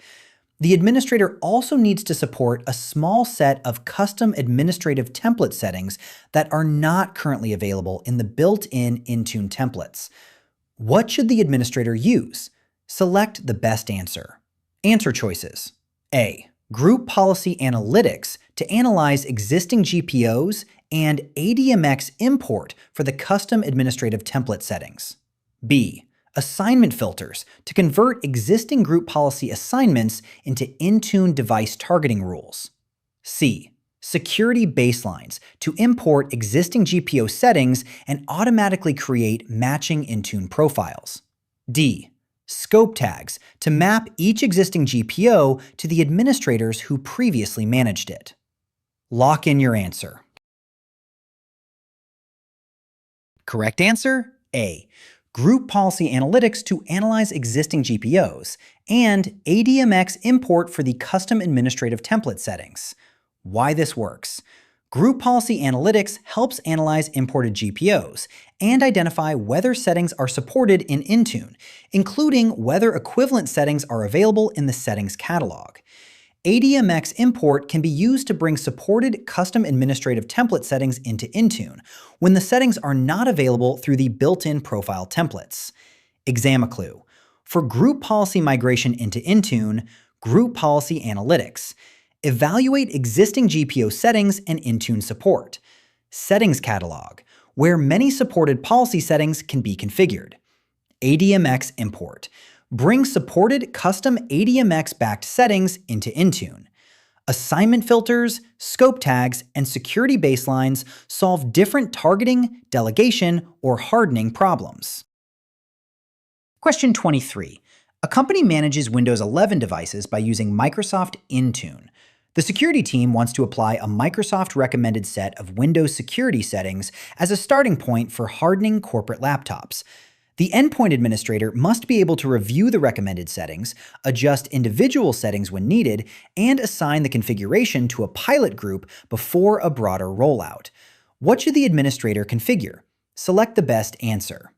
The administrator also needs to support a small set of custom administrative template settings that are not currently available in the built-in Intune templates. What should the administrator use? Select the best answer. Answer choices. A. Group Policy Analytics to analyze existing GPOs and ADMX import for the custom administrative template settings. B. Assignment filters to convert existing group policy assignments into Intune device targeting rules. C. Security baselines to import existing GPO settings and automatically create matching Intune profiles. D. Scope tags to map each existing GPO to the administrators who previously managed it. Lock in your answer. Correct answer, A. Group Policy Analytics to analyze existing GPOs, and ADMX import for the custom administrative template settings. Why this works. Group Policy Analytics helps analyze imported GPOs and identify whether settings are supported in Intune, including whether equivalent settings are available in the settings catalog. ADMX import can be used to bring supported custom administrative template settings into Intune when the settings are not available through the built-in profile templates. Exam clue. For group policy migration into Intune, Group Policy Analytics. Evaluate existing GPO settings and Intune support. Settings catalog, where many supported policy settings can be configured. ADMX import. Bring supported custom ADMX-backed settings into Intune. Assignment filters, scope tags, and security baselines solve different targeting, delegation, or hardening problems. Question 23. A company manages Windows 11 devices by using Microsoft Intune. The security team wants to apply a Microsoft-recommended set of Windows security settings as a starting point for hardening corporate laptops. The Endpoint Administrator must be able to review the recommended settings, adjust individual settings when needed, and assign the configuration to a pilot group before a broader rollout. What should the administrator configure? Select the best answer.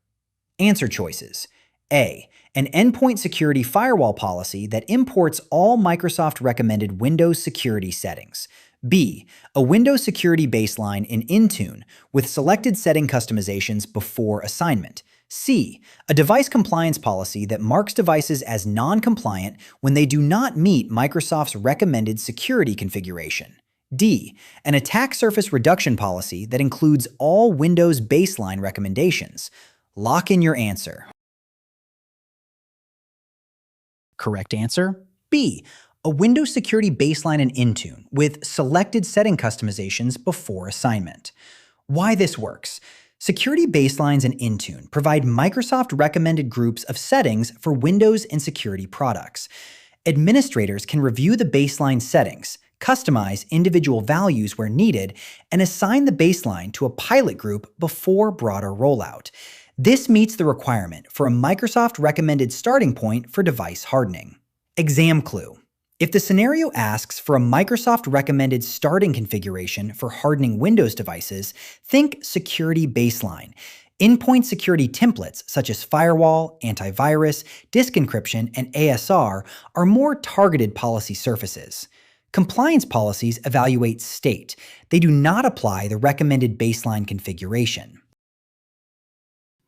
Answer choices. A. An endpoint security firewall policy that imports all Microsoft-recommended Windows security settings. B. A Windows security baseline in Intune with selected setting customizations before assignment. C. A device compliance policy that marks devices as non-compliant when they do not meet Microsoft's recommended security configuration. D. An attack surface reduction policy that includes all Windows baseline recommendations. Lock in your answer. Correct answer, B. A Windows security baseline in Intune with selected setting customizations before assignment. Why this works. Security baselines in Intune provide Microsoft-recommended groups of settings for Windows and security products. Administrators can review the baseline settings, customize individual values where needed, and assign the baseline to a pilot group before broader rollout. This meets the requirement for a Microsoft-recommended starting point for device hardening. Exam clue. If the scenario asks for a Microsoft-recommended starting configuration for hardening Windows devices, think security baseline. Endpoint security templates such as firewall, antivirus, disk encryption, and ASR are more targeted policy surfaces. Compliance policies evaluate state. They do not apply the recommended baseline configuration.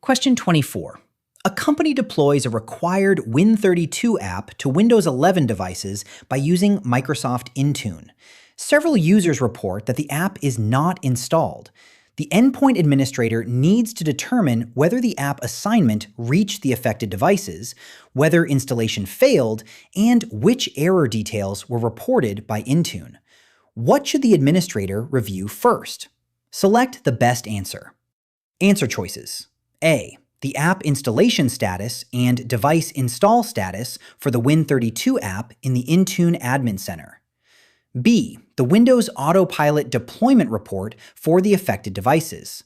Question 24. A company deploys a required Win32 app to Windows 11 devices by using Microsoft Intune. Several users report that the app is not installed. The endpoint administrator needs to determine whether the app assignment reached the affected devices, whether installation failed, and which error details were reported by Intune. What should the administrator review first? Select the best answer. Answer choices. A. The app installation status and device install status for the Win32 app in the Intune Admin Center. B. The Windows Autopilot deployment report for the affected devices.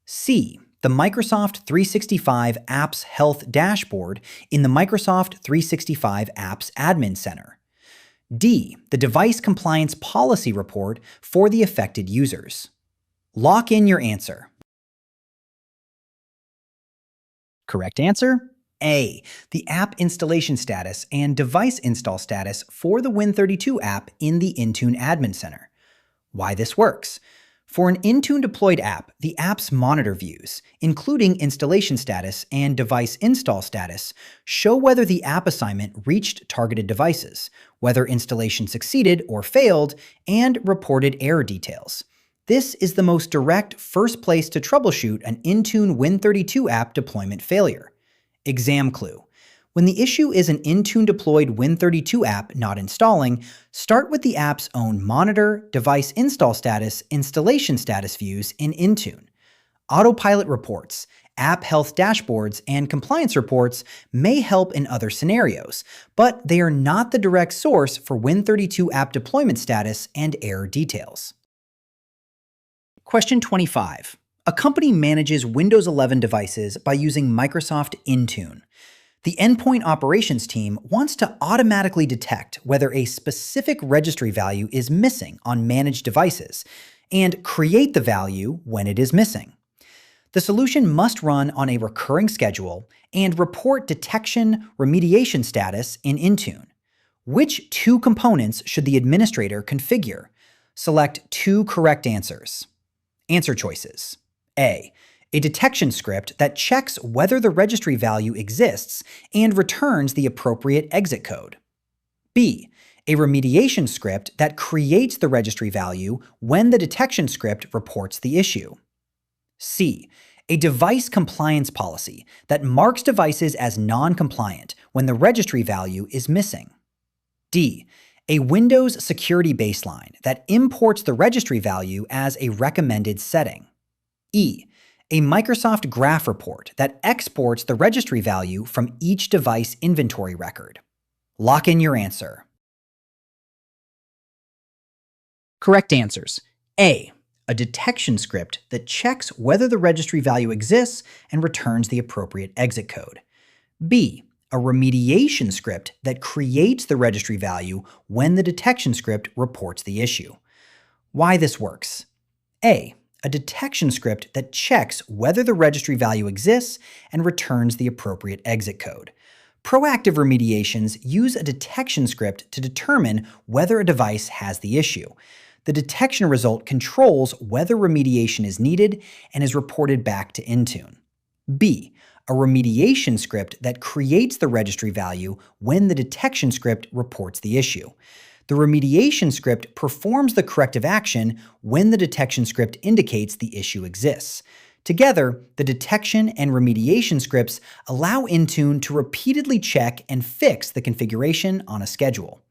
C. The Microsoft 365 Apps Health Dashboard in the Microsoft 365 Apps Admin Center. D. The Device Compliance Policy report for the affected users. Lock in your answer. Correct answer? A. The app installation status and device install status for the Win32 app in the Intune Admin Center. Why this works. For an Intune deployed app, the app's monitor views, including installation status and device install status, show whether the app assignment reached targeted devices, whether installation succeeded or failed, and reported error details. This is the most direct first place to troubleshoot an Intune Win32 app deployment failure. Exam clue. When the issue is an Intune deployed Win32 app not installing, start with the app's own monitor, device install status, installation status views in Intune. Autopilot reports, app health dashboards, and compliance reports may help in other scenarios, but they are not the direct source for Win32 app deployment status and error details. Question 25. A company manages Windows 11 devices by using Microsoft Intune. The endpoint operations team wants to automatically detect whether a specific registry value is missing on managed devices and create the value when it is missing. The solution must run on a recurring schedule and report detection remediation status in Intune. Which two components should the administrator configure? Select two correct answers. Answer choices. A. A detection script that checks whether the registry value exists and returns the appropriate exit code. B. A remediation script that creates the registry value when the detection script reports the issue. C. A device compliance policy that marks devices as non-compliant when the registry value is missing. D. A Windows security baseline that imports the registry value as a recommended setting. E. A Microsoft Graph report that exports the registry value from each device inventory record. Lock in your answer. Correct answers. A. A detection script that checks whether the registry value exists and returns the appropriate exit code. B. A remediation script that creates the registry value when the detection script reports the issue. Why this works. A. A detection script that checks whether the registry value exists and returns the appropriate exit code. Proactive remediations use a detection script to determine whether a device has the issue. The detection result controls whether remediation is needed and is reported back to Intune. B. A remediation script that creates the registry value when the detection script reports the issue. The remediation script performs the corrective action when the detection script indicates the issue exists. Together, the detection and remediation scripts allow Intune to repeatedly check and fix the configuration on a schedule.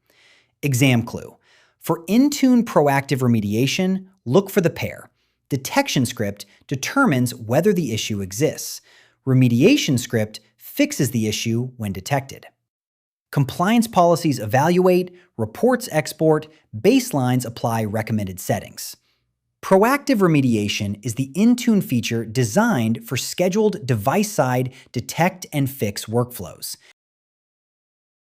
Exam clue. For Intune proactive remediation, look for the pair. Detection script determines whether the issue exists. Remediation script fixes the issue when detected. Compliance policies evaluate, reports export, baselines apply recommended settings. Proactive remediation is the Intune feature designed for scheduled device-side detect and fix workflows.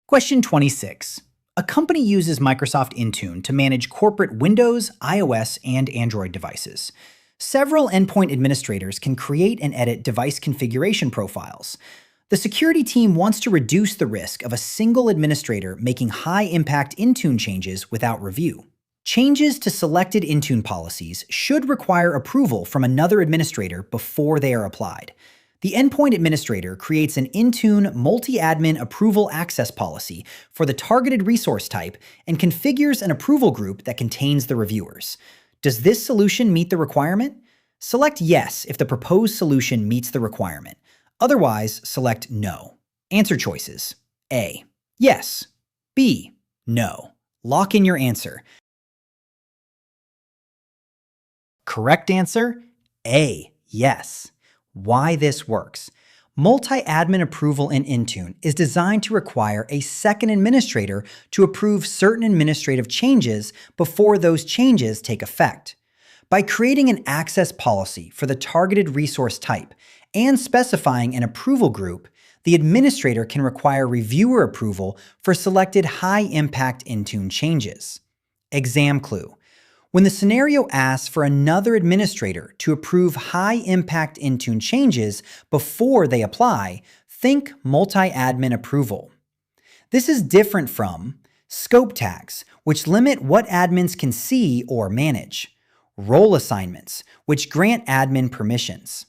Question 26. A company uses Microsoft Intune to manage corporate Windows, iOS, and Android devices. Several endpoint administrators can create and edit device configuration profiles. The security team wants to reduce the risk of a single administrator making high-impact Intune changes without review. Changes to selected Intune policies should require approval from another administrator before they are applied. The endpoint administrator creates an Intune multi-admin approval access policy for the targeted resource type and configures an approval group that contains the reviewers. Does this solution meet the requirement? Select Yes if the proposed solution meets the requirement. Otherwise, select No. Answer choices: A. Yes. B. No. Lock in your answer. Correct answer: A. Yes. Why this works. Multi-admin approval in Intune is designed to require a second administrator to approve certain administrative changes before those changes take effect. By creating an access policy for the targeted resource type and specifying an approval group, the administrator can require reviewer approval for selected high-impact Intune changes. Exam clue: when the scenario asks for another administrator to approve high-impact Intune changes before they apply, think multi-admin approval. This is different from scope tags, which limit what admins can see or manage; role assignments, which grant admin permissions;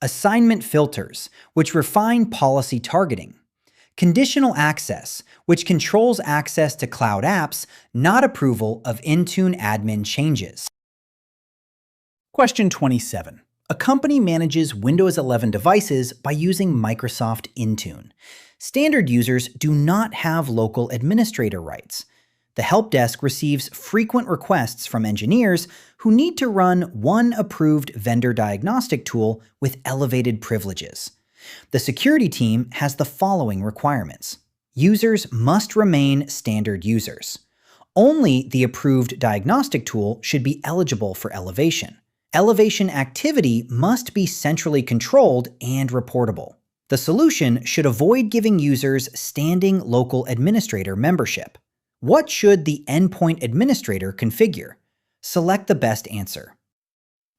assignment filters, which refine policy targeting; conditional access, which controls access to cloud apps, not approval of Intune admin changes. Question 27. A company manages Windows 11 devices by using Microsoft Intune. Standard users do not have local administrator rights. The help desk receives frequent requests from engineers who need to run one approved vendor diagnostic tool with elevated privileges. The security team has the following requirements. Users must remain standard users. Only the approved diagnostic tool should be eligible for elevation. Elevation activity must be centrally controlled and reportable. The solution should avoid giving users standing local administrator membership. What should the endpoint administrator configure? Select the best answer.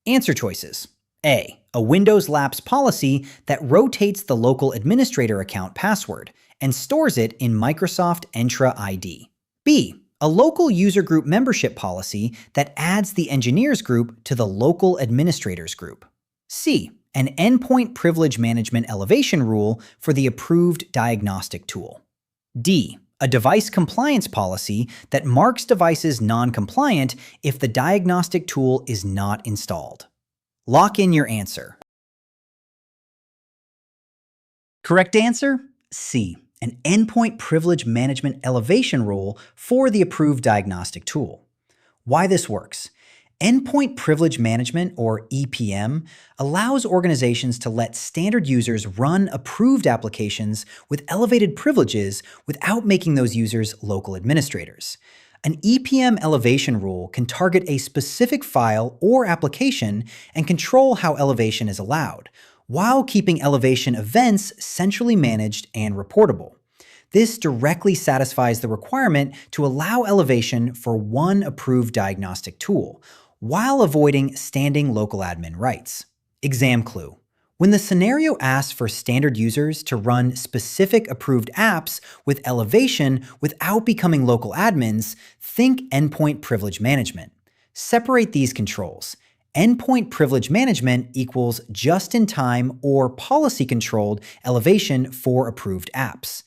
Answer choices: A. A Windows lapse policy that rotates the local administrator account password and stores it in Microsoft Entra ID. B. A local user group membership policy that adds the engineers group to the local administrators group. C. An endpoint privilege management elevation rule for the approved diagnostic tool. D. A device compliance policy that marks devices non-compliant if the diagnostic tool is not installed. Lock in your answer. Correct answer: C. An endpoint privilege management elevation rule for the approved diagnostic tool. Why this works. Endpoint privilege management, or EPM, allows organizations to let standard users run approved applications with elevated privileges without making those users local administrators. An EPM elevation rule can target a specific file or application and control how elevation is allowed, while keeping elevation events centrally managed and reportable. This directly satisfies the requirement to allow elevation for one approved diagnostic tool, while avoiding standing local admin rights. Exam clue: when the scenario asks for standard users to run specific approved apps with elevation without becoming local admins, think endpoint privilege management. Separate these controls. Endpoint privilege management equals just-in-time or policy-controlled elevation for approved apps.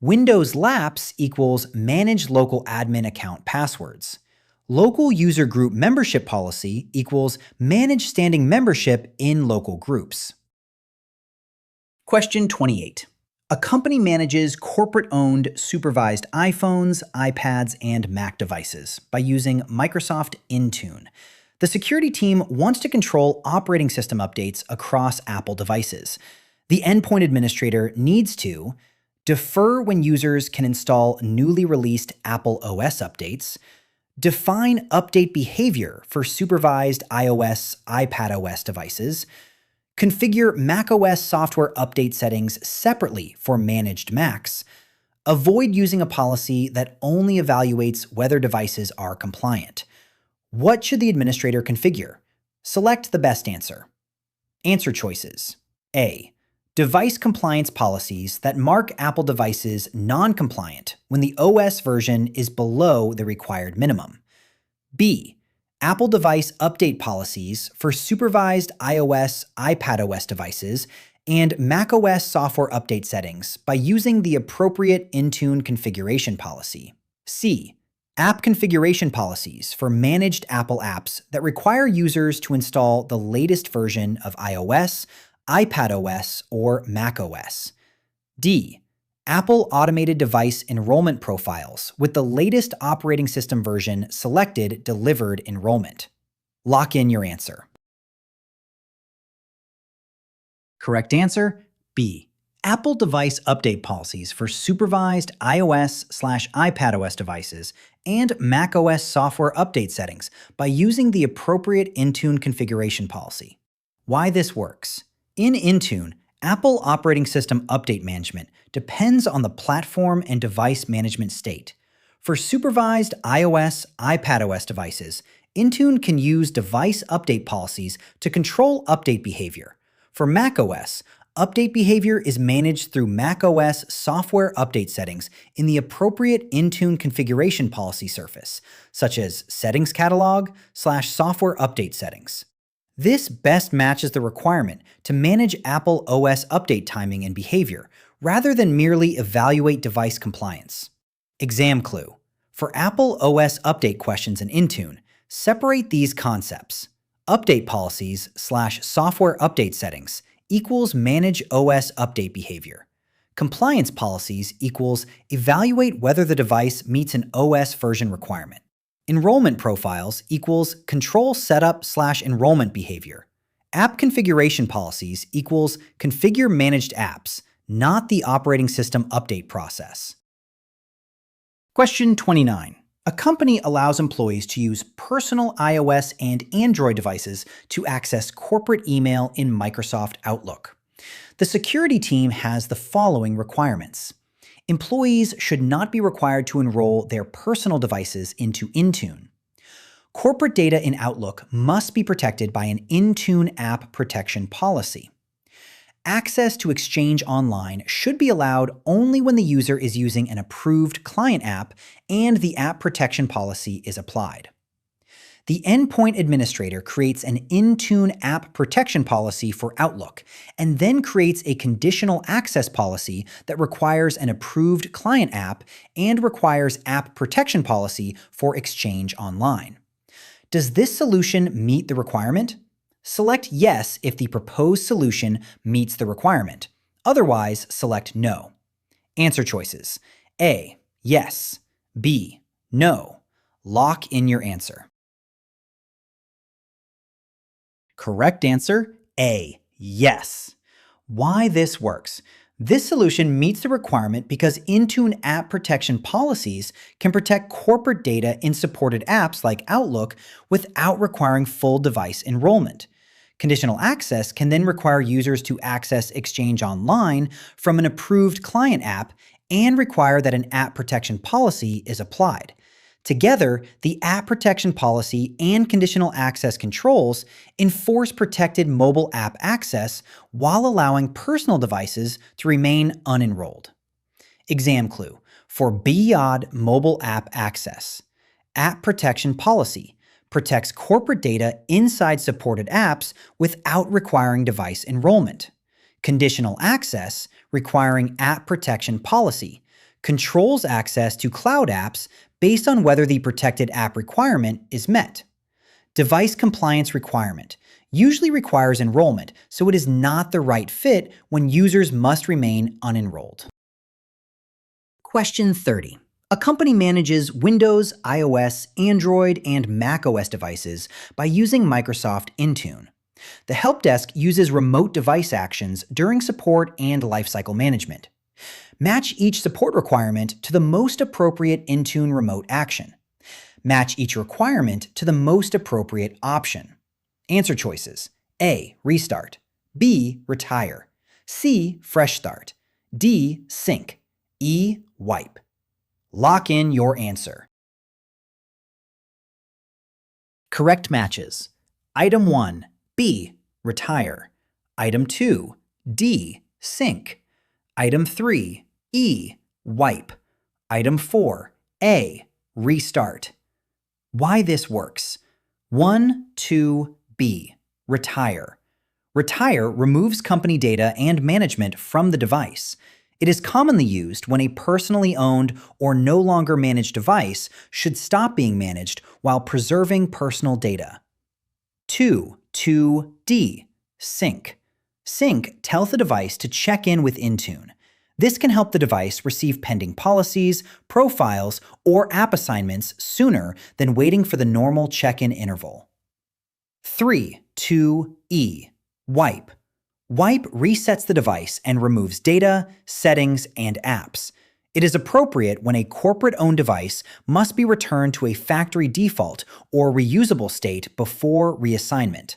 Windows lapse equals manage local admin account passwords. Local user group membership policy equals manage standing membership in local groups. Question 28. A company manages corporate-owned supervised iPhones, iPads, and Mac devices by using Microsoft Intune. The security team wants to control operating system updates across Apple devices. The endpoint administrator needs to defer when users can install newly released Apple OS updates, define update behavior for supervised iOS, iPadOS devices, configure macOS software update settings separately for managed Macs, avoid using a policy that only evaluates whether devices are compliant. What should the administrator configure? Select the best answer. Answer choices: A. Device compliance policies that mark Apple devices non-compliant when the OS version is below the required minimum. B. Apple device update policies for supervised iOS, iPadOS devices and macOS software update settings by using the appropriate Intune configuration policy. C. App configuration policies for managed Apple apps that require users to install the latest version of iOS, iPadOS, or macOS. D. Apple automated device enrollment profiles with the latest operating system version selected delivered enrollment. Lock in your answer. Correct answer, B. Apple device update policies for supervised iOS/iPadOS devices and macOS software update settings by using the appropriate Intune configuration policy. Why this works. In Intune, Apple operating system update management depends on the platform and device management state. For supervised iOS, iPadOS devices, Intune can use device update policies to control update behavior. For macOS, update behavior is managed through macOS software update settings in the appropriate Intune configuration policy surface, such as Settings Catalog/Software Update Settings. This best matches the requirement to manage Apple OS update timing and behavior, rather than merely evaluate device compliance. Exam clue. For Apple OS update questions in Intune, separate these concepts. Update policies/software update settings equals manage OS update behavior. Compliance policies equals evaluate whether the device meets an OS version requirement. Enrollment profiles equals control setup/enrollment behavior. App configuration policies equals configure managed apps, not the operating system update process. Question 29. A company allows employees to use personal iOS and Android devices to access corporate email in Microsoft Outlook. The security team has the following requirements. Employees should not be required to enroll their personal devices into Intune. Corporate data in Outlook must be protected by an Intune app protection policy. Access to Exchange Online should be allowed only when the user is using an approved client app and the app protection policy is applied. The Endpoint Administrator creates an Intune app protection policy for Outlook and then creates a conditional access policy that requires an approved client app and requires app protection policy for Exchange Online. Does this solution meet the requirement? Select yes if the proposed solution meets the requirement. Otherwise, select no. Answer choices. A. Yes. B. No. Lock in your answer. Correct answer, A. Yes. Why this works. This solution meets the requirement because Intune app protection policies can protect corporate data in supported apps like Outlook without requiring full device enrollment. Conditional access can then require users to access Exchange Online from an approved client app and require that an app protection policy is applied. Together, the app protection policy and conditional access controls enforce protected mobile app access while allowing personal devices to remain unenrolled. Exam clue. For beyond mobile app access, app protection policy protects corporate data inside supported apps without requiring device enrollment. Conditional access, requiring app protection policy, controls access to cloud apps based on whether the protected app requirement is met. Device compliance requirement usually requires enrollment, so it is not the right fit when users must remain unenrolled. Question 30. A company manages Windows, iOS, Android, and macOS devices by using Microsoft Intune. The help desk uses remote device actions during support and lifecycle management. Match each support requirement to the most appropriate Intune remote action. Match each requirement to the most appropriate option. Answer choices. A. Restart. B. Retire. C. Fresh start. D. Sync. E. Wipe. Lock in your answer. Correct matches. Item 1. B. Retire. Item 2. D. Sync. Item 3. E. Wipe. Item 4. A. Restart. Why this works. 1, 2, B. Retire. Retire removes company data and management from the device. It is commonly used when a personally owned or no longer managed device should stop being managed while preserving personal data. 2.2d. Sync. Sync tells the device to check in with Intune. This can help the device receive pending policies, profiles, or app assignments sooner than waiting for the normal check-in interval. 3.2e. Wipe. Wipe resets the device and removes data, settings, and apps. It is appropriate when a corporate-owned device must be returned to a factory default or reusable state before reassignment.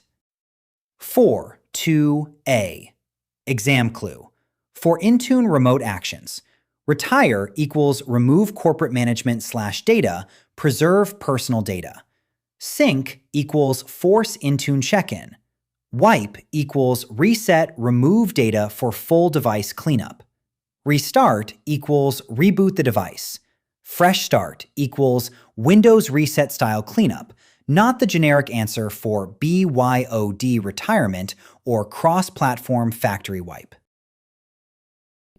4.2a. Exam clue. For Intune remote actions, retire equals remove corporate management/data, preserve personal data. Sync equals force Intune check-in. Wipe equals reset remove data for full device cleanup. Restart equals reboot the device. Fresh start equals Windows reset style cleanup, not the generic answer for BYOD retirement or cross-platform factory wipe.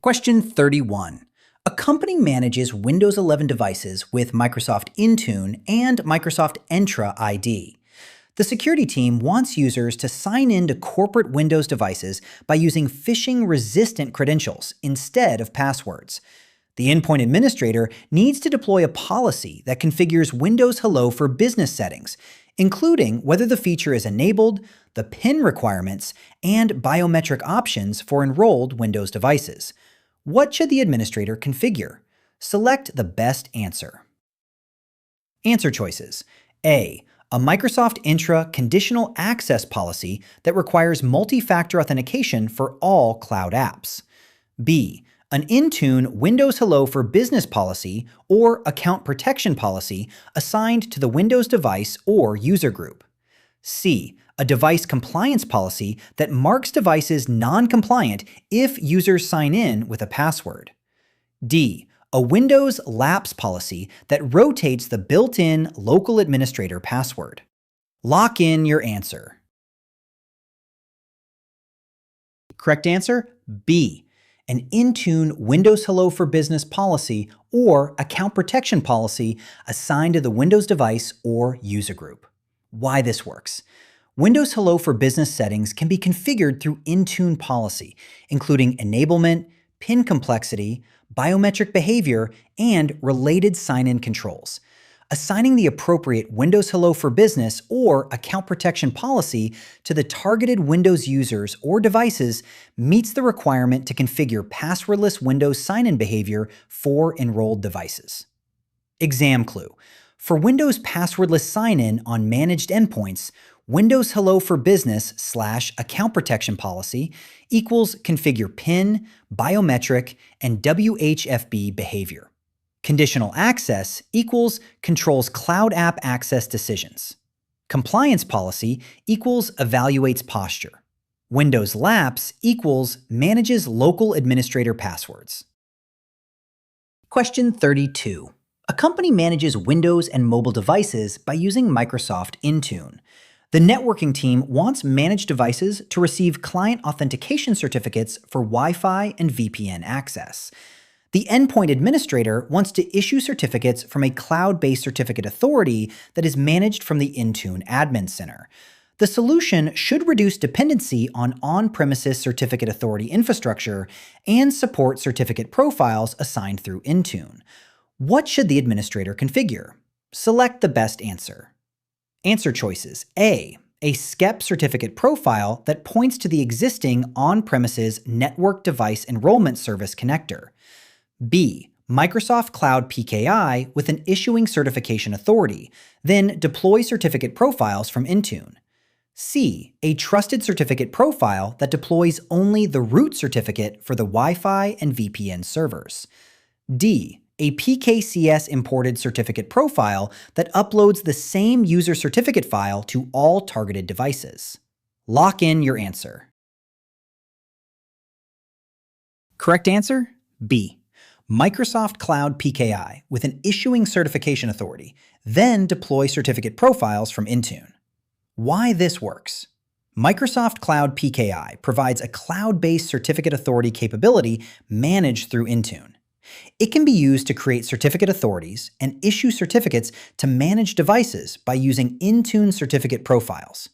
Question 31. A company manages Windows 11 devices with Microsoft Intune and Microsoft Entra ID. The security team wants users to sign in to corporate Windows devices by using phishing-resistant credentials instead of passwords. The Endpoint Administrator needs to deploy a policy that configures Windows Hello for Business settings, including whether the feature is enabled, the PIN requirements, and biometric options for enrolled Windows devices. What should the administrator configure? Select the best answer. Answer choices. A Microsoft Entra conditional access policy that requires multi-factor authentication for all cloud apps. B. An Intune Windows Hello for Business policy or account protection policy assigned to the Windows device or user group. C. A device compliance policy that marks devices non-compliant if users sign in with a password. D. A Windows lapse policy that rotates the built-in local administrator password. Lock in your answer. Correct answer, B. An Intune Windows Hello for Business policy or account protection policy assigned to the Windows device or user group. Why this works. Windows Hello for Business settings can be configured through Intune policy, including enablement, PIN complexity, biometric behavior, and related sign-in controls. Assigning the appropriate Windows Hello for Business or account protection policy to the targeted Windows users or devices meets the requirement to configure passwordless Windows sign-in behavior for enrolled devices. Exam clue. For Windows passwordless sign-in on managed endpoints, Windows Hello for Business / account protection policy equals configure PIN, biometric, and WHFB behavior. Conditional access equals controls cloud app access decisions. Compliance policy equals evaluates posture. Windows lapse equals manages local administrator passwords. Question 32. A company manages Windows and mobile devices by using Microsoft Intune. The networking team wants managed devices to receive client authentication certificates for Wi-Fi and VPN access. The endpoint administrator wants to issue certificates from a cloud-based certificate authority that is managed from the Intune Admin Center. The solution should reduce dependency on on-premises certificate authority infrastructure and support certificate profiles assigned through Intune. What should the administrator configure? Select the best answer. Answer choices. A SCEP certificate profile that points to the existing on-premises network device enrollment service connector. B. Microsoft Cloud PKI with an issuing certification authority, then deploy certificate profiles from Intune. C. A trusted certificate profile that deploys only the root certificate for the Wi-Fi and VPN servers. D. A PKCS imported certificate profile that uploads the same user certificate file to all targeted devices. Lock in your answer. Correct answer? B. Microsoft Cloud PKI with an issuing certification authority, then deploy certificate profiles from Intune. Why this works. Microsoft Cloud PKI provides a cloud-based certificate authority capability managed through Intune. It can be used to create certificate authorities and issue certificates to manage devices by using Intune certificate profiles.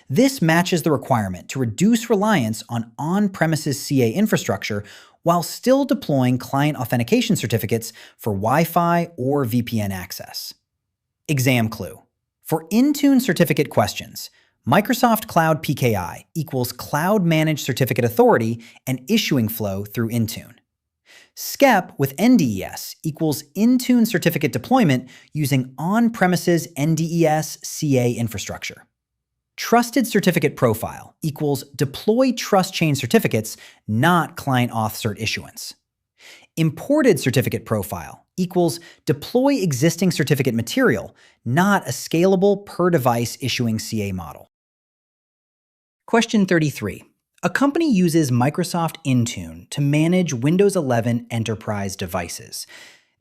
This matches the requirement to reduce reliance on on-premises CA infrastructure while still deploying client authentication certificates for Wi-Fi or VPN access. Exam clue. For Intune certificate questions, Microsoft Cloud PKI equals Cloud Managed Certificate Authority and issuing flow through Intune. SCEP with NDES equals Intune certificate deployment using on-premises NDES CA infrastructure. Trusted certificate profile equals deploy trust chain certificates, not client auth cert issuance. Imported certificate profile equals deploy existing certificate material, not a scalable per-device issuing CA model. Question 33. A company uses Microsoft Intune to manage Windows 11 enterprise devices.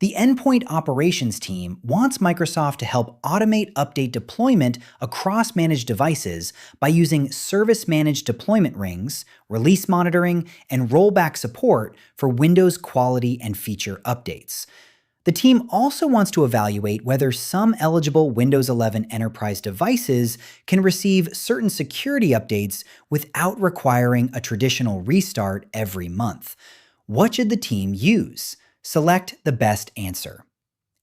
The endpoint operations team wants Microsoft to help automate update deployment across managed devices by using service-managed deployment rings, release monitoring, and rollback support for Windows quality and feature updates. The team also wants to evaluate whether some eligible Windows 11 enterprise devices can receive certain security updates without requiring a traditional restart every month. What should the team use? Select the best answer.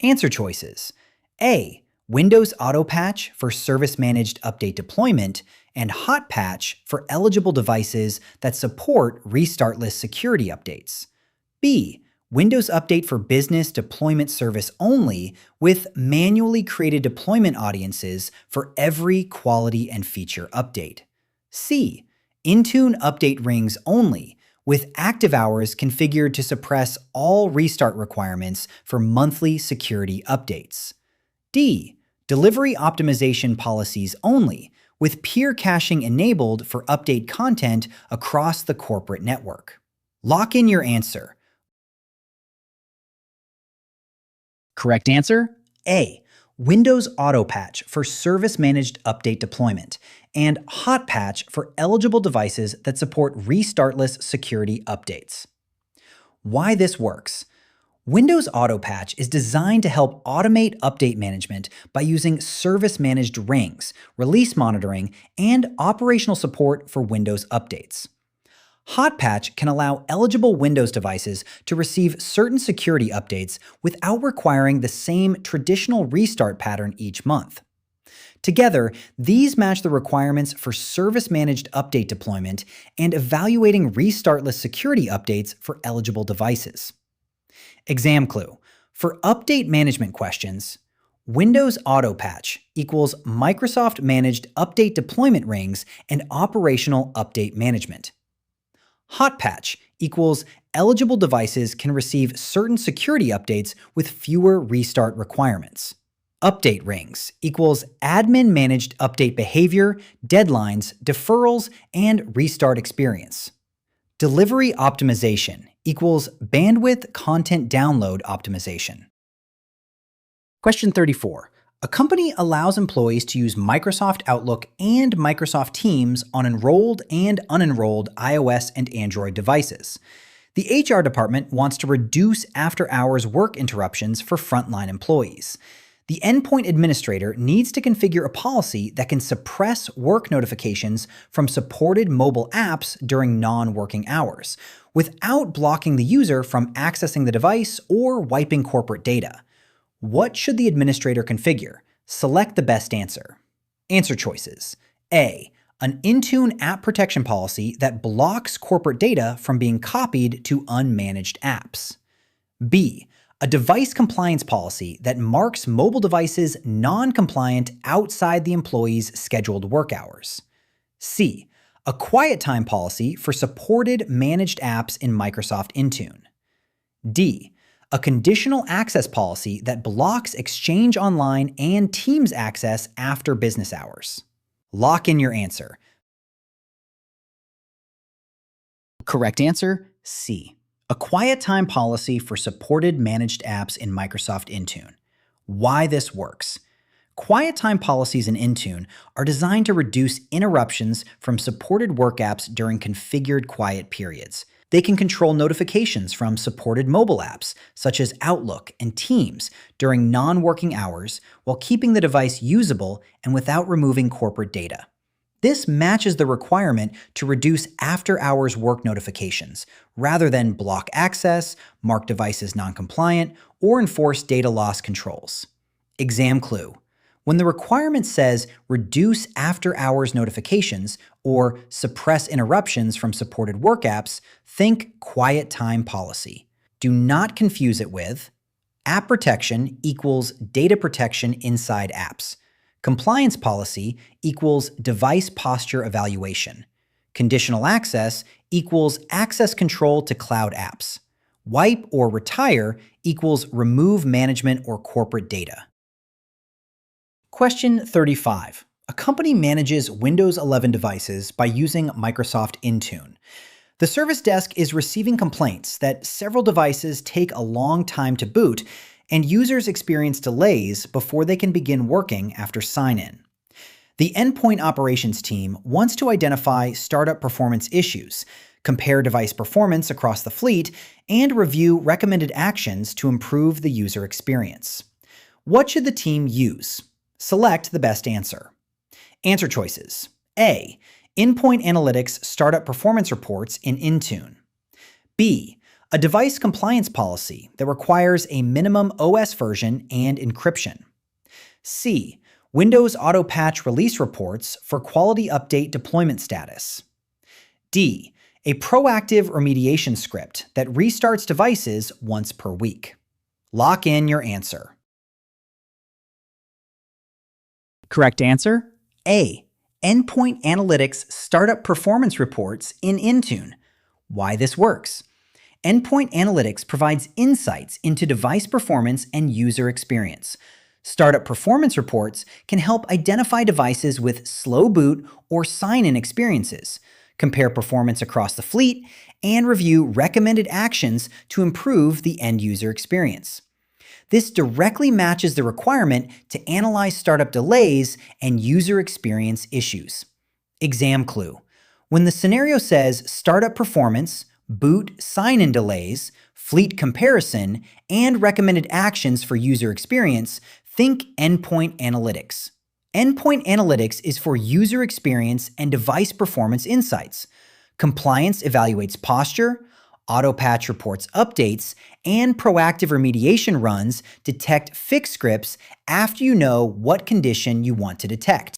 Answer choices: A. Windows Auto Patch for service-managed update deployment, and Hot Patch for eligible devices that support restartless security updates. B. Windows Update for business deployment service only with manually created deployment audiences for every quality and feature update. C. Intune Update rings only with active hours configured to suppress all restart requirements for monthly security updates. D. Delivery optimization policies only with peer caching enabled for update content across the corporate network. Lock in your answer. Correct answer: A. Windows Auto Patch for service-managed update deployment, and Hot Patch for eligible devices that support restartless security updates. Why this works. Windows Auto Patch is designed to help automate update management by using service-managed rings, release monitoring, and operational support for Windows updates. Hot Patch can allow eligible Windows devices to receive certain security updates without requiring the same traditional restart pattern each month. Together, these match the requirements for service-managed update deployment and evaluating restartless security updates for eligible devices. Exam clue. For update management questions, Windows Auto Patch equals Microsoft Managed Update Deployment Rings and Operational Update Management. Hot Patch equals eligible devices can receive certain security updates with fewer restart requirements. Update rings equals admin-managed update behavior, deadlines, deferrals, and restart experience. Delivery optimization equals bandwidth content download optimization. Question 34. A company allows employees to use Microsoft Outlook and Microsoft Teams on enrolled and unenrolled iOS and Android devices. The HR department wants to reduce after-hours work interruptions for frontline employees. The endpoint administrator needs to configure a policy that can suppress work notifications from supported mobile apps during non-working hours, without blocking the user from accessing the device or wiping corporate data. What should the administrator configure? Select the best answer. Answer choices: A. An Intune app protection policy that blocks corporate data from being copied to unmanaged apps. B. A device compliance policy that marks mobile devices non-compliant outside the employee's scheduled work hours. C. A quiet time policy for supported managed apps in Microsoft Intune. D. A conditional access policy that blocks Exchange Online and Teams access after business hours. Lock in your answer. Correct answer: C. A quiet time policy for supported managed apps in Microsoft Intune. Why this works. Quiet time policies in Intune are designed to reduce interruptions from supported work apps during configured quiet periods. They can control notifications from supported mobile apps, such as Outlook and Teams, during non-working hours while keeping the device usable and without removing corporate data. This matches the requirement to reduce after-hours work notifications, rather than block access, mark devices non-compliant, or enforce data loss controls. Exam clue. When the requirement says reduce after-hours notifications or suppress interruptions from supported work apps, think quiet time policy. Do not confuse it with app protection equals data protection inside apps. Compliance policy equals device posture evaluation. Conditional access equals access control to cloud apps. Wipe or retire equals remove management or corporate data. Question 35. A company manages Windows 11 devices by using Microsoft Intune. The service desk is receiving complaints that several devices take a long time to boot and users experience delays before they can begin working after sign-in. The endpoint operations team wants to identify startup performance issues, compare device performance across the fleet, and review recommended actions to improve the user experience. What should the team use? Select the best answer. Answer choices. A. Endpoint Analytics Startup Performance Reports in Intune. B. A device compliance policy that requires a minimum OS version and encryption. C. Windows Auto Patch Release Reports for quality update deployment status. D. A proactive remediation script that restarts devices once per week. Lock in your answer. Correct answer? A. Endpoint Analytics Startup Performance Reports in Intune. Why this works. Endpoint Analytics provides insights into device performance and user experience. Startup Performance Reports can help identify devices with slow boot or sign-in experiences, compare performance across the fleet, and review recommended actions to improve the end-user experience. This directly matches the requirement to analyze startup delays and user experience issues. Exam clue. When the scenario says startup performance, boot sign-in delays, fleet comparison, and recommended actions for user experience, think Endpoint Analytics. Endpoint Analytics is for user experience and device performance insights. Compliance evaluates posture, Autopatch reports updates, and proactive remediation runs detect fix scripts after you know what condition you want to detect.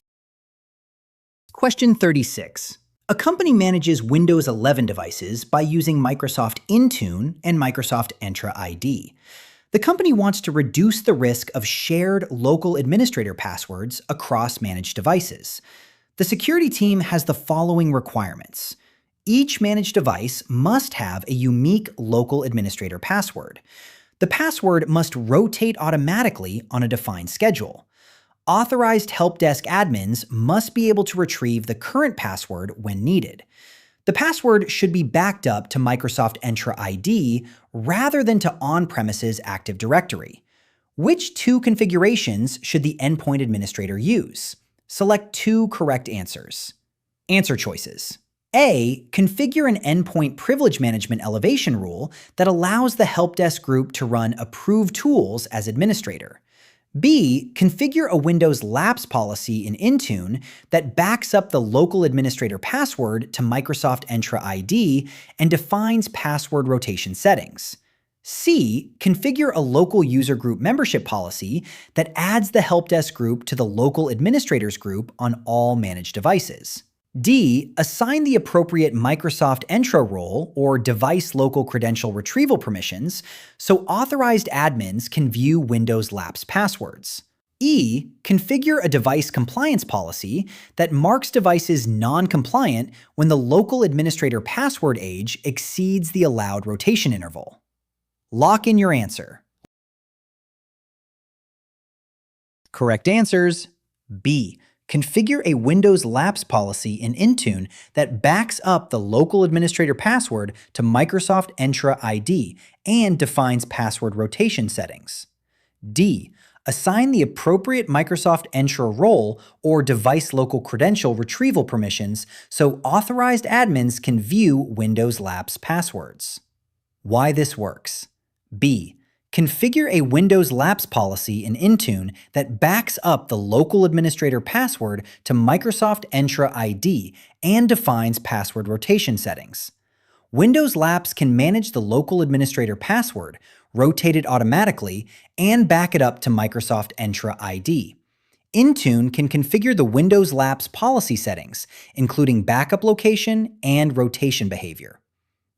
Question 36. A company manages Windows 11 devices by using Microsoft Intune and Microsoft Entra ID. The company wants to reduce the risk of shared local administrator passwords across managed devices. The security team has the following requirements. Each managed device must have a unique local administrator password. The password must rotate automatically on a defined schedule. Authorized help desk admins must be able to retrieve the current password when needed. The password should be backed up to Microsoft Entra ID rather than to on-premises Active Directory. Which two configurations should the endpoint administrator use? Select two correct answers. Answer choices. A. Configure an endpoint privilege management elevation rule that allows the help desk group to run approved tools as administrator. B. Configure a Windows lapse policy in Intune that backs up the local administrator password to Microsoft Entra ID and defines password rotation settings. C. Configure a local user group membership policy that adds the help desk group to the local administrators group on all managed devices. D. Assign the appropriate Microsoft Entra role or device local credential retrieval permissions so authorized admins can view Windows lapse passwords. E. Configure a device compliance policy that marks devices non-compliant when the local administrator password age exceeds the allowed rotation interval. Lock in your answer. Correct answers. B. Configure a Windows lapse policy in Intune that backs up the local administrator password to Microsoft Entra ID and defines password rotation settings. D. Assign the appropriate Microsoft Entra role or device local credential retrieval permissions so authorized admins can view Windows Lapse passwords. Why this works. B. Configure a Windows Lapse policy in Intune that backs up the local administrator password to Microsoft Entra ID and defines password rotation settings. Windows Lapse can manage the local administrator password, rotate it automatically, and back it up to Microsoft Entra ID. Intune can configure the Windows Lapse policy settings, including backup location and rotation behavior.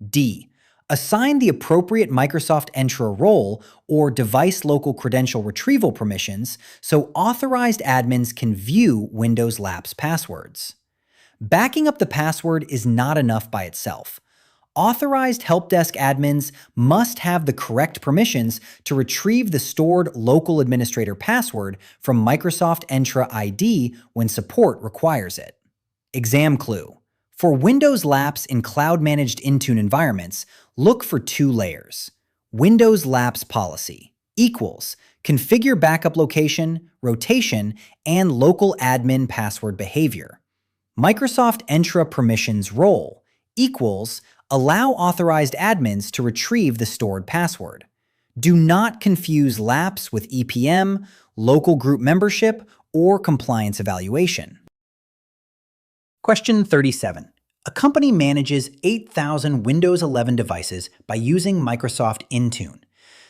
D. Assign the appropriate Microsoft Entra role or device local credential retrieval permissions so authorized admins can view Windows Lapse passwords. Backing up the password is not enough by itself. Authorized help desk admins must have the correct permissions to retrieve the stored local administrator password from Microsoft Entra ID when support requires it. Exam clue. For Windows Lapse in cloud-managed Intune environments, look for two layers. Windows Lapse policy equals configure backup location, rotation, and local admin password behavior. Microsoft Entra permissions role equals allow authorized admins to retrieve the stored password. Do not confuse Lapse with EPM, local group membership, or compliance evaluation. Question 37. A company manages 8,000 Windows 11 devices by using Microsoft Intune.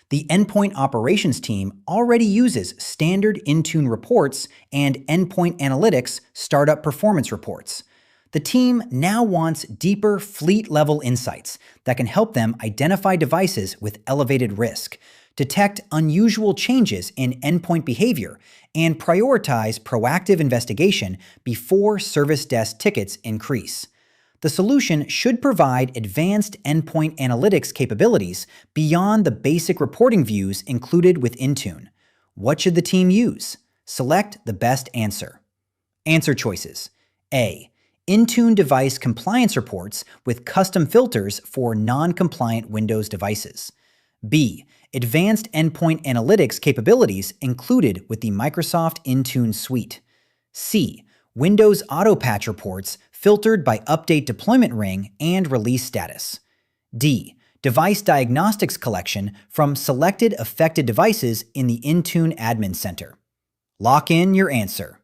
The endpoint operations team already uses standard Intune reports and endpoint analytics startup performance reports. The team now wants deeper fleet-level insights that can help them identify devices with elevated risk, detect unusual changes in endpoint behavior, and prioritize proactive investigation before service desk tickets increase. The solution should provide advanced endpoint analytics capabilities beyond the basic reporting views included with Intune. What should the team use? Select the best answer. Answer choices. A. Intune device compliance reports with custom filters for non-compliant Windows devices. B. Advanced endpoint analytics capabilities included with the Microsoft Intune suite. C. Windows auto patch reports filtered by update deployment ring and release status. D. Device diagnostics collection from selected affected devices in the Intune Admin Center. Lock in your answer.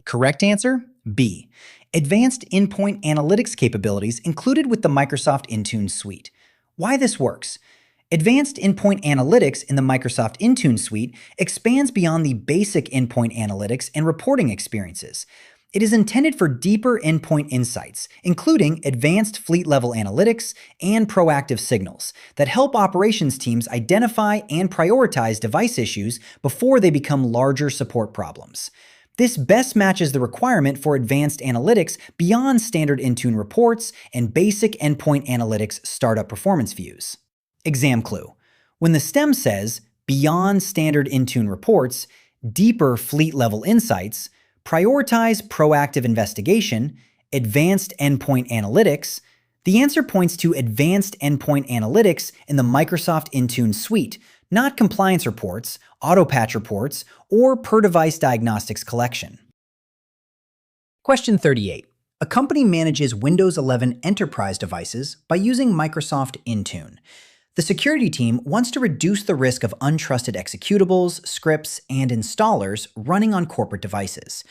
Correct answer, B. Advanced endpoint analytics capabilities included with the Microsoft Intune suite. Why this works. Advanced endpoint analytics in the Microsoft Intune suite expands beyond the basic endpoint analytics and reporting experiences. It is intended for deeper endpoint insights, including advanced fleet-level analytics and proactive signals that help operations teams identify and prioritize device issues before they become larger support problems. This best matches the requirement for advanced analytics beyond standard Intune reports and basic endpoint analytics startup performance views. Exam clue. When the STEM says beyond standard Intune reports, deeper fleet-level insights, prioritize proactive investigation, advanced endpoint analytics, the answer points to advanced endpoint analytics in the Microsoft Intune suite, not compliance reports, auto patch reports, or per-device diagnostics collection. Question 38. A company manages Windows 11 enterprise devices by using Microsoft Intune. The security team wants to reduce the risk of untrusted executables, scripts, and installers running on corporate devices.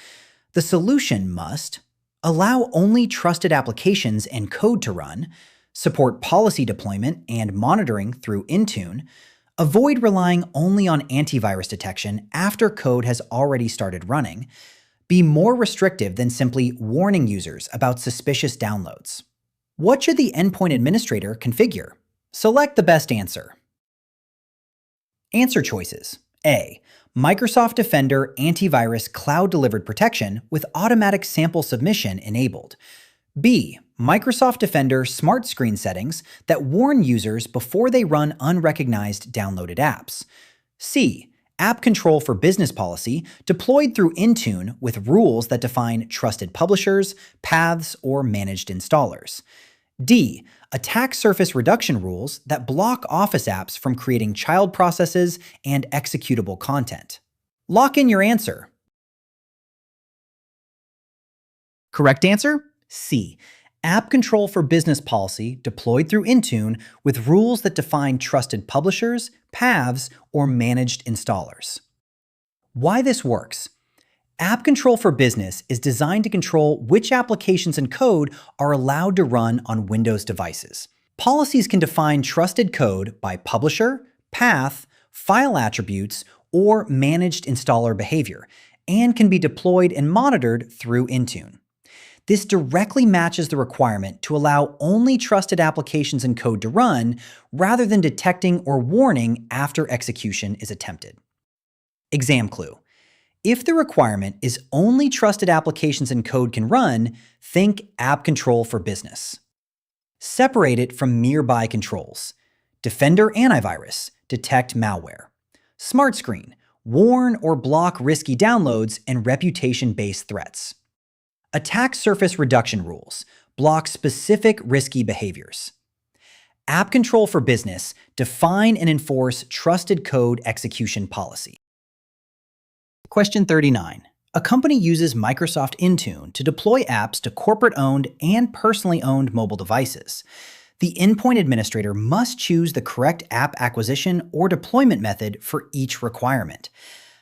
The solution must allow only trusted applications and code to run, support policy deployment and monitoring through Intune, avoid relying only on antivirus detection after code has already started running, be more restrictive than simply warning users about suspicious downloads. What should the endpoint administrator configure? Select the best answer. Answer choices. A. Microsoft Defender Antivirus Cloud-Delivered Protection with Automatic Sample Submission enabled. B. Microsoft Defender Smart Screen settings that warn users before they run unrecognized downloaded apps. C. App Control for Business Policy deployed through Intune with rules that define trusted publishers, paths, or managed installers. D. Attack surface reduction rules that block Office apps from creating child processes and executable content. Lock in your answer. Correct answer? C. App Control for Business policy deployed through Intune with rules that define trusted publishers, paths, or managed installers. Why this works. App Control for Business is designed to control which applications and code are allowed to run on Windows devices. Policies can define trusted code by publisher, path, file attributes, or managed installer behavior, and can be deployed and monitored through Intune. This directly matches the requirement to allow only trusted applications and code to run, rather than detecting or warning after execution is attempted. Exam clue. If the requirement is only trusted applications and code can run, think App Control for Business. Separate it from nearby controls. Defender Antivirus, detect malware. Smart Screen, warn or block risky downloads and reputation-based threats. Attack surface reduction rules, block specific risky behaviors. App Control for Business, define and enforce trusted code execution policy. Question 39. A company uses Microsoft Intune to deploy apps to corporate-owned and personally owned mobile devices. The Endpoint Administrator must choose the correct app acquisition or deployment method for each requirement.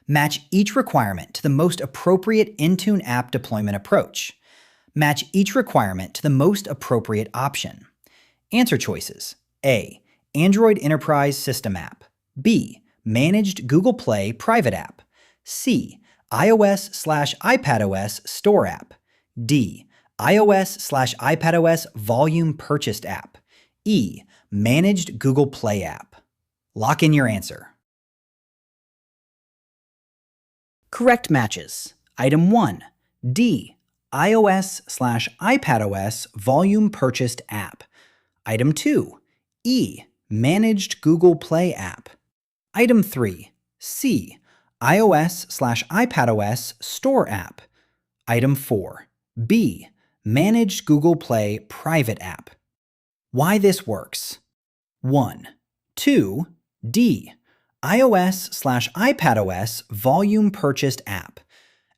Match each requirement to the most appropriate Intune app deployment approach. Match each requirement to the most appropriate option. Answer choices. A. Android Enterprise System App. B. Managed Google Play Private App. C. iOS/iPadOS Store App. D. iOS/iPadOS Volume Purchased App. E. Managed Google Play App. Lock in your answer. Correct matches. Item 1. D. iOS/iPadOS Volume Purchased App. Item 2. E. Managed Google Play App. Item 3. C. iOS/iPadOS Store App. Item 4. B. Managed Google Play Private App. Why this works. 1. 2. D. iOS/iPadOS Volume Purchased App.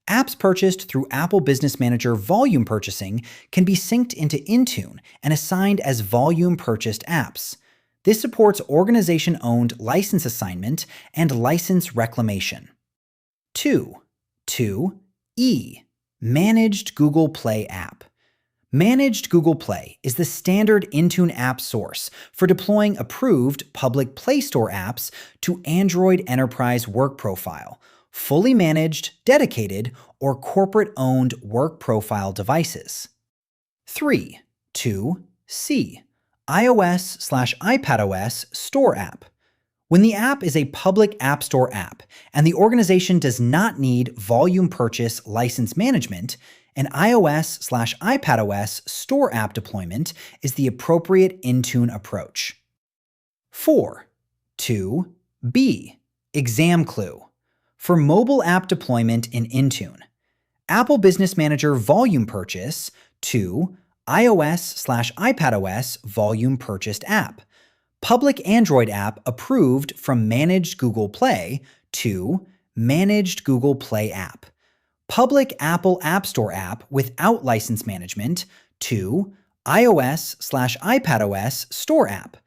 Apps purchased through Apple Business Manager volume purchasing can be synced into Intune and assigned as volume purchased apps. This supports organization-owned license assignment and license reclamation. 2. 2. E. Managed Google Play App. Managed Google Play is the standard Intune app source for deploying approved public Play Store apps to Android Enterprise Work Profile, fully managed, dedicated, or corporate-owned Work Profile devices. 3. 2. C. iOS/iPadOS Store App. When the app is a public App Store app and the organization does not need volume purchase license management, an iOS/iPadOS Store app deployment is the appropriate Intune approach. 4. 2. B. Exam clue. For mobile app deployment in Intune, Apple Business Manager volume purchase to iOS/iPadOS volume purchased app. Public Android app approved from Managed Google Play to Managed Google Play app. Public Apple App Store app without license management to iOS/iPadOS Store app.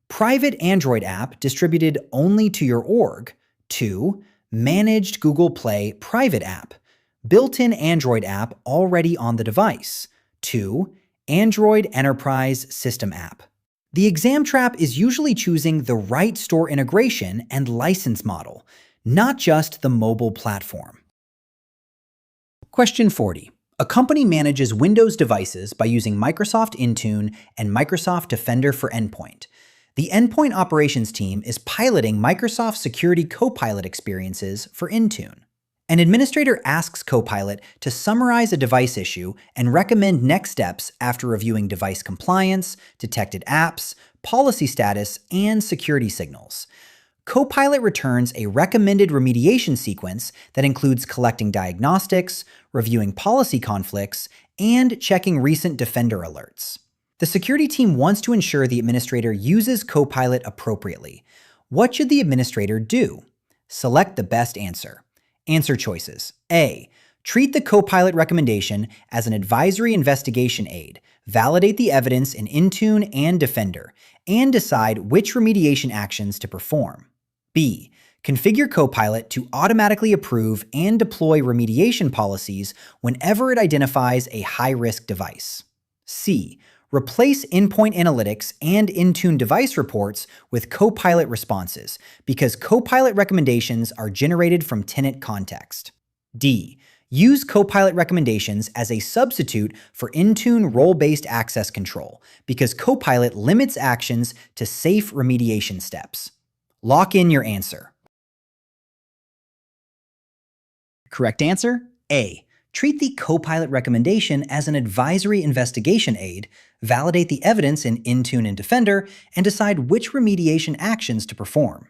Private Android app distributed only to your org to Managed Google Play Private app. Built-in Android app already on the device to Android Enterprise System app. The exam trap is usually choosing the right store integration and license model, not just the mobile platform. Question 40. A company manages Windows devices by using Microsoft Intune and Microsoft Defender for Endpoint. The Endpoint Operations team is piloting Microsoft Security Copilot experiences for Intune. An administrator asks Copilot to summarize a device issue and recommend next steps after reviewing device compliance, detected apps, policy status, and security signals. Copilot returns a recommended remediation sequence that includes collecting diagnostics, reviewing policy conflicts, and checking recent Defender alerts. The security team wants to ensure the administrator uses Copilot appropriately. What should the administrator do? Select the best answer. Answer choices. A. Treat the Copilot recommendation as an advisory investigation aid, validate the evidence in Intune and Defender, and decide which remediation actions to perform. B. Configure Copilot to automatically approve and deploy remediation policies whenever it identifies a high-risk device. C. Replace Endpoint Analytics and Intune device reports with Copilot responses because Copilot recommendations are generated from tenant context. D. Use Copilot recommendations as a substitute for Intune role-based access control because Copilot limits actions to safe remediation steps. Lock in your answer. Correct answer: A. Treat the Copilot recommendation as an advisory investigation aid, validate the evidence in Intune and Defender, and decide which remediation actions to perform.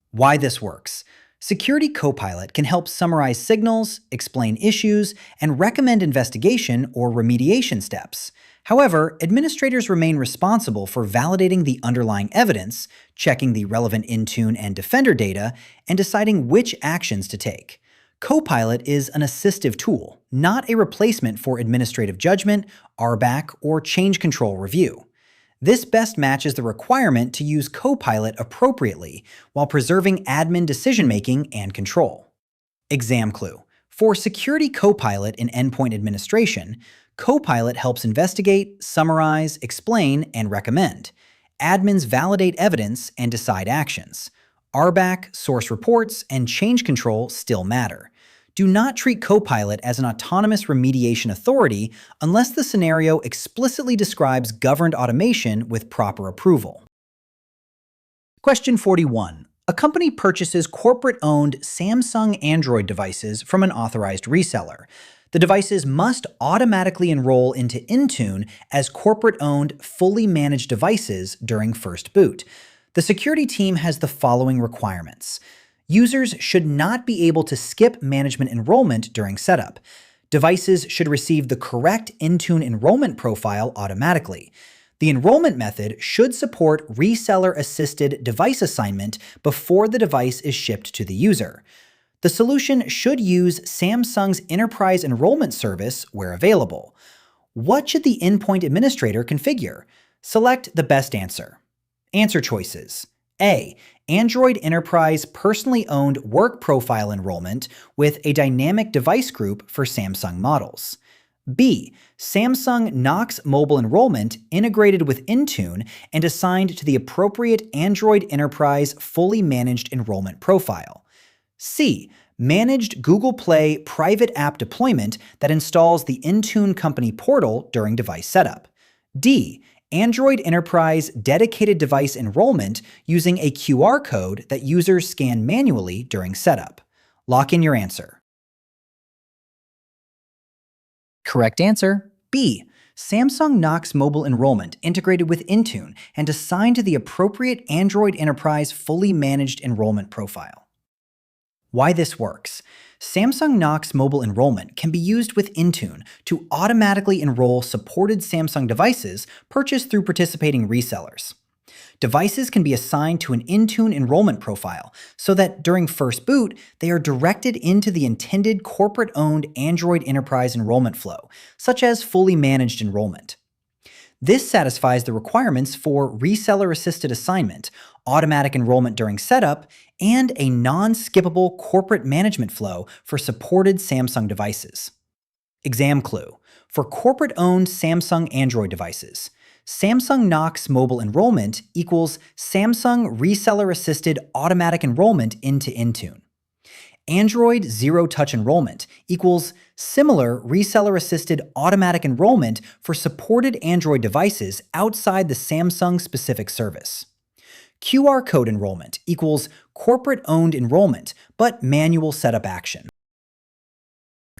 Why this works. Security Copilot can help summarize signals, explain issues, and recommend investigation or remediation steps. However, administrators remain responsible for validating the underlying evidence, checking the relevant Intune and Defender data, and deciding which actions to take. Copilot is an assistive tool, not a replacement for administrative judgment, RBAC, or change control review. This best matches the requirement to use Copilot appropriately while preserving admin decision-making and control. Exam clue. For Security Copilot in endpoint administration, Copilot helps investigate, summarize, explain, and recommend. Admins validate evidence and decide actions. RBAC, source reports, and change control still matter. Do not treat Copilot as an autonomous remediation authority unless the scenario explicitly describes governed automation with proper approval. Question 41. A company purchases corporate-owned Samsung Android devices from an authorized reseller. The devices must automatically enroll into Intune as corporate-owned, fully managed devices during first boot. The security team has the following requirements. Users should not be able to skip management enrollment during setup. Devices should receive the correct Intune enrollment profile automatically. The enrollment method should support reseller-assisted device assignment before the device is shipped to the user. The solution should use Samsung's Enterprise Enrollment Service where available. What should the endpoint administrator configure? Select the best answer. Answer choices. A. Android Enterprise Personally Owned Work Profile Enrollment with a dynamic device group for Samsung models. B. Samsung Knox Mobile Enrollment integrated with Intune and assigned to the appropriate Android Enterprise Fully Managed Enrollment Profile. C. Managed Google Play Private App Deployment that installs the Intune company portal during device setup. D. Android Enterprise Dedicated Device Enrollment using a QR code that users scan manually during setup. Lock in your answer. Correct answer: B. Samsung Knox Mobile Enrollment integrated with Intune and assigned to the appropriate Android Enterprise Fully Managed Enrollment Profile. Why this works. Samsung Knox Mobile Enrollment can be used with Intune to automatically enroll supported Samsung devices purchased through participating resellers. Devices can be assigned to an Intune enrollment profile so that during first boot, they are directed into the intended corporate-owned Android Enterprise enrollment flow, such as fully managed enrollment. This satisfies the requirements for reseller-assisted assignment, automatic enrollment during setup, and a non-skippable corporate management flow for supported Samsung devices. Exam clue. For corporate-owned Samsung Android devices, Samsung Knox Mobile Enrollment equals Samsung Reseller-Assisted Automatic Enrollment into Intune. Android Zero-Touch Enrollment equals similar reseller-assisted automatic enrollment for supported Android devices outside the Samsung-specific service. QR code enrollment equals corporate-owned enrollment, but manual setup action.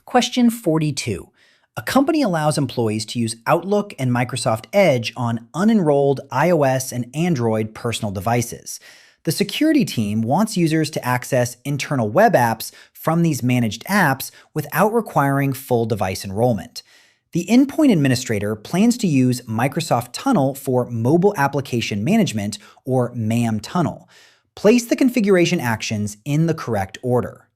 Question 42. A company allows employees to use Outlook and Microsoft Edge on unenrolled iOS and Android personal devices. The security team wants users to access internal web apps from these managed apps without requiring full device enrollment. The Endpoint Administrator plans to use Microsoft Tunnel for Mobile Application Management, or MAM Tunnel. Place the configuration actions in the correct order.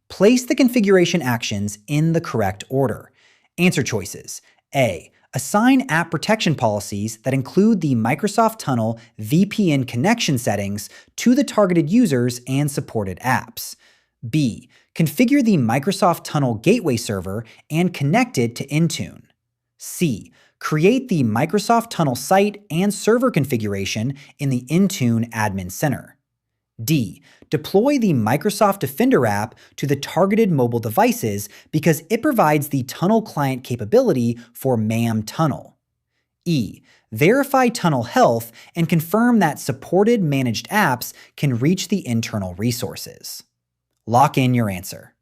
Place the configuration actions in the correct order. Answer choices. A. Assign app protection policies that include the Microsoft Tunnel VPN connection settings to the targeted users and supported apps. B. Configure the Microsoft Tunnel Gateway Server and connect it to Intune. C. Create the Microsoft Tunnel site and server configuration in the Intune Admin Center. D. Deploy the Microsoft Defender app to the targeted mobile devices because it provides the Tunnel client capability for MAM Tunnel. E. Verify Tunnel health and confirm that supported managed apps can reach the internal resources. Lock in your answer.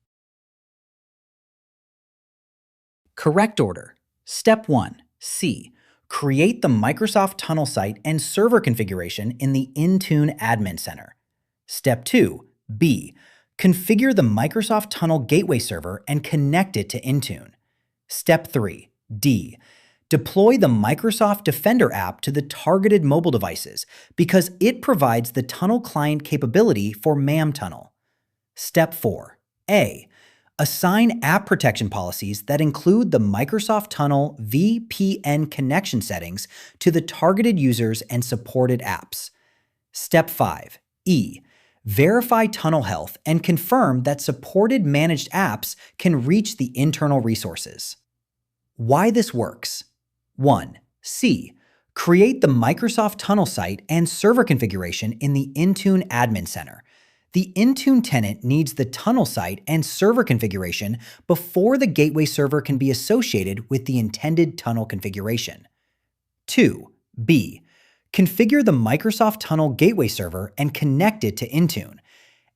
Correct order. Step 1. C. Create the Microsoft Tunnel site and server configuration in the Intune Admin Center. Step 2. B. Configure the Microsoft Tunnel Gateway Server and connect it to Intune. Step 3. D. Deploy the Microsoft Defender app to the targeted mobile devices because it provides the Tunnel client capability for MAM Tunnel. Step 4. A. Assign app protection policies that include the Microsoft Tunnel VPN connection settings to the targeted users and supported apps. Step 5. E. Verify Tunnel health and confirm that supported managed apps can reach the internal resources. Why this works. 1. C. Create the Microsoft Tunnel site and server configuration in the Intune Admin Center. The Intune tenant needs the Tunnel site and server configuration before the gateway server can be associated with the intended Tunnel configuration. 2. B. Configure the Microsoft Tunnel Gateway Server and connect it to Intune.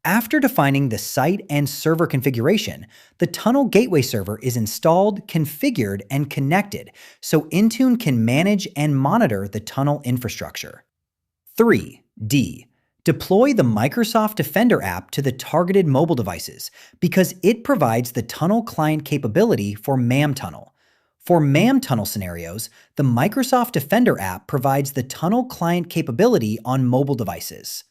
After defining the site and server configuration, the Tunnel Gateway Server is installed, configured, and connected so Intune can manage and monitor the Tunnel infrastructure. 3. D. Deploy the Microsoft Defender app to the targeted mobile devices because it provides the Tunnel client capability for MAM Tunnel. For MAM Tunnel scenarios, the Microsoft Defender app provides the Tunnel client capability on mobile devices.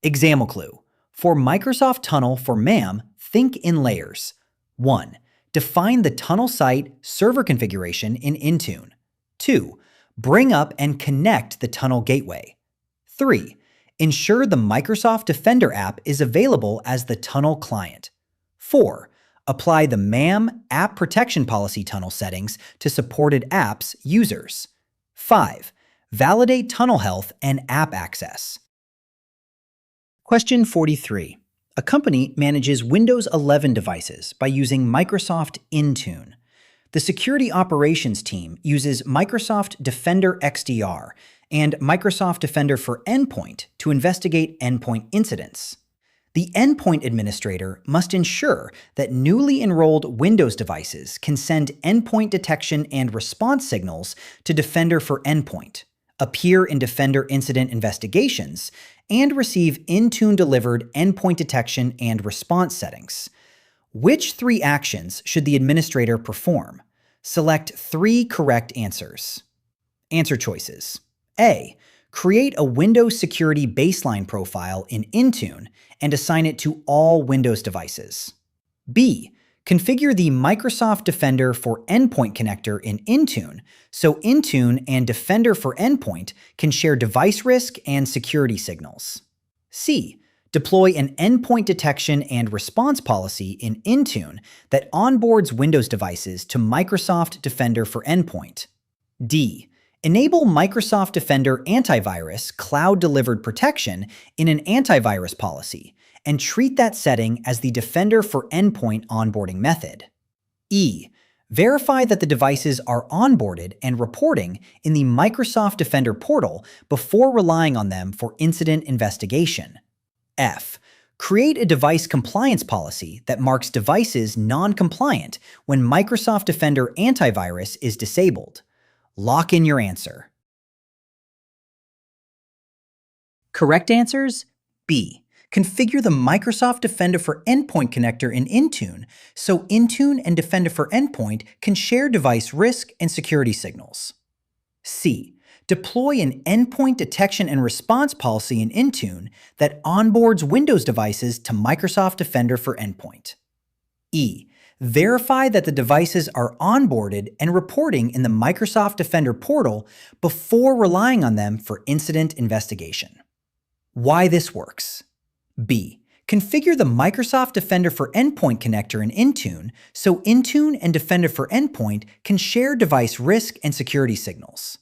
Example clue. For Microsoft Tunnel for MAM, think in layers. 1. Define the Tunnel site server configuration in Intune. 2. Bring up and connect the Tunnel gateway. 3. Ensure the Microsoft Defender app is available as the Tunnel client. 4. Apply the MAM App Protection Policy Tunnel settings to supported apps users. 5. Validate Tunnel health and app access. Question 43. A company manages Windows 11 devices by using Microsoft Intune. The security operations team uses Microsoft Defender XDR and Microsoft Defender for Endpoint to investigate endpoint incidents. The Endpoint Administrator must ensure that newly enrolled Windows devices can send endpoint detection and response signals to Defender for Endpoint, appear in Defender incident investigations, and receive Intune-delivered endpoint detection and response settings. Which 3 actions should the administrator perform? Select 3 correct answers. Answer choices. A. Create a Windows security baseline profile in Intune and assign it to all Windows devices. B. Configure the Microsoft Defender for Endpoint connector in Intune so Intune and Defender for Endpoint can share device risk and security signals. C. Deploy an endpoint detection and response policy in Intune that onboards Windows devices to Microsoft Defender for Endpoint. D. Enable Microsoft Defender Antivirus cloud-delivered protection in an antivirus policy and treat that setting as the Defender for Endpoint onboarding method. E. Verify that the devices are onboarded and reporting in the Microsoft Defender portal before relying on them for incident investigation. F. Create a device compliance policy that marks devices non-compliant when Microsoft Defender Antivirus is disabled. Lock in your answer. Correct answers: B. Configure the Microsoft Defender for Endpoint connector in Intune so Intune and Defender for Endpoint can share device risk and security signals. C. Deploy an endpoint detection and response policy in Intune that onboards Windows devices to Microsoft Defender for Endpoint. E. Verify that the devices are onboarded and reporting in the Microsoft Defender portal before relying on them for incident investigation. Why this works. B. Configure the Microsoft Defender for Endpoint connector in Intune so Intune and Defender for Endpoint can share device risk and security signals.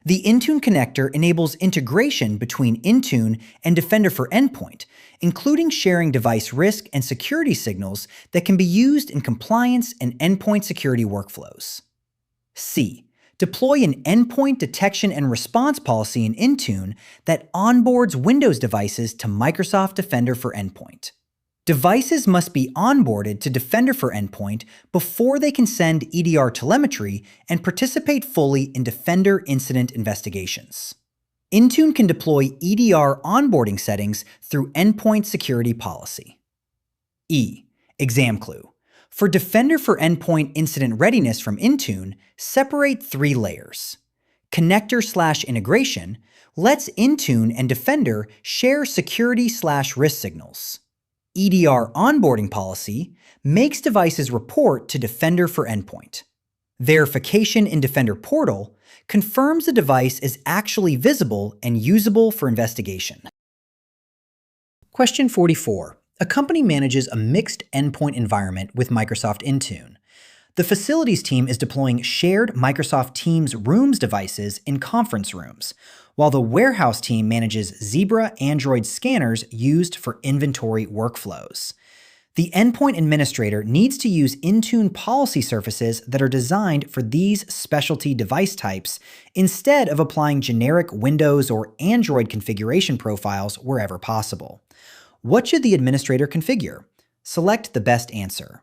The Intune connector enables integration between Intune and Defender for Endpoint, including sharing device risk and security signals that can be used in compliance and endpoint security workflows. C. Deploy an endpoint detection and response policy in Intune that onboards Windows devices to Microsoft Defender for Endpoint. Devices must be onboarded to Defender for Endpoint before they can send EDR telemetry and participate fully in Defender incident investigations. Intune can deploy EDR onboarding settings through Endpoint Security Policy. E. Exam clue. For Defender for Endpoint incident readiness from Intune, separate 3 layers. Connector/integration lets Intune and Defender share security/risk signals. EDR onboarding policy makes devices report to Defender for Endpoint. Verification in Defender portal confirms the device is actually visible and usable for investigation. Question 44. A company manages a mixed endpoint environment with Microsoft Intune. The facilities team is deploying shared Microsoft Teams Rooms devices in conference rooms, while the warehouse team manages Zebra Android scanners used for inventory workflows. The endpoint administrator needs to use Intune policy surfaces that are designed for these specialty device types instead of applying generic Windows or Android configuration profiles wherever possible. What should the administrator configure? Select the best answer.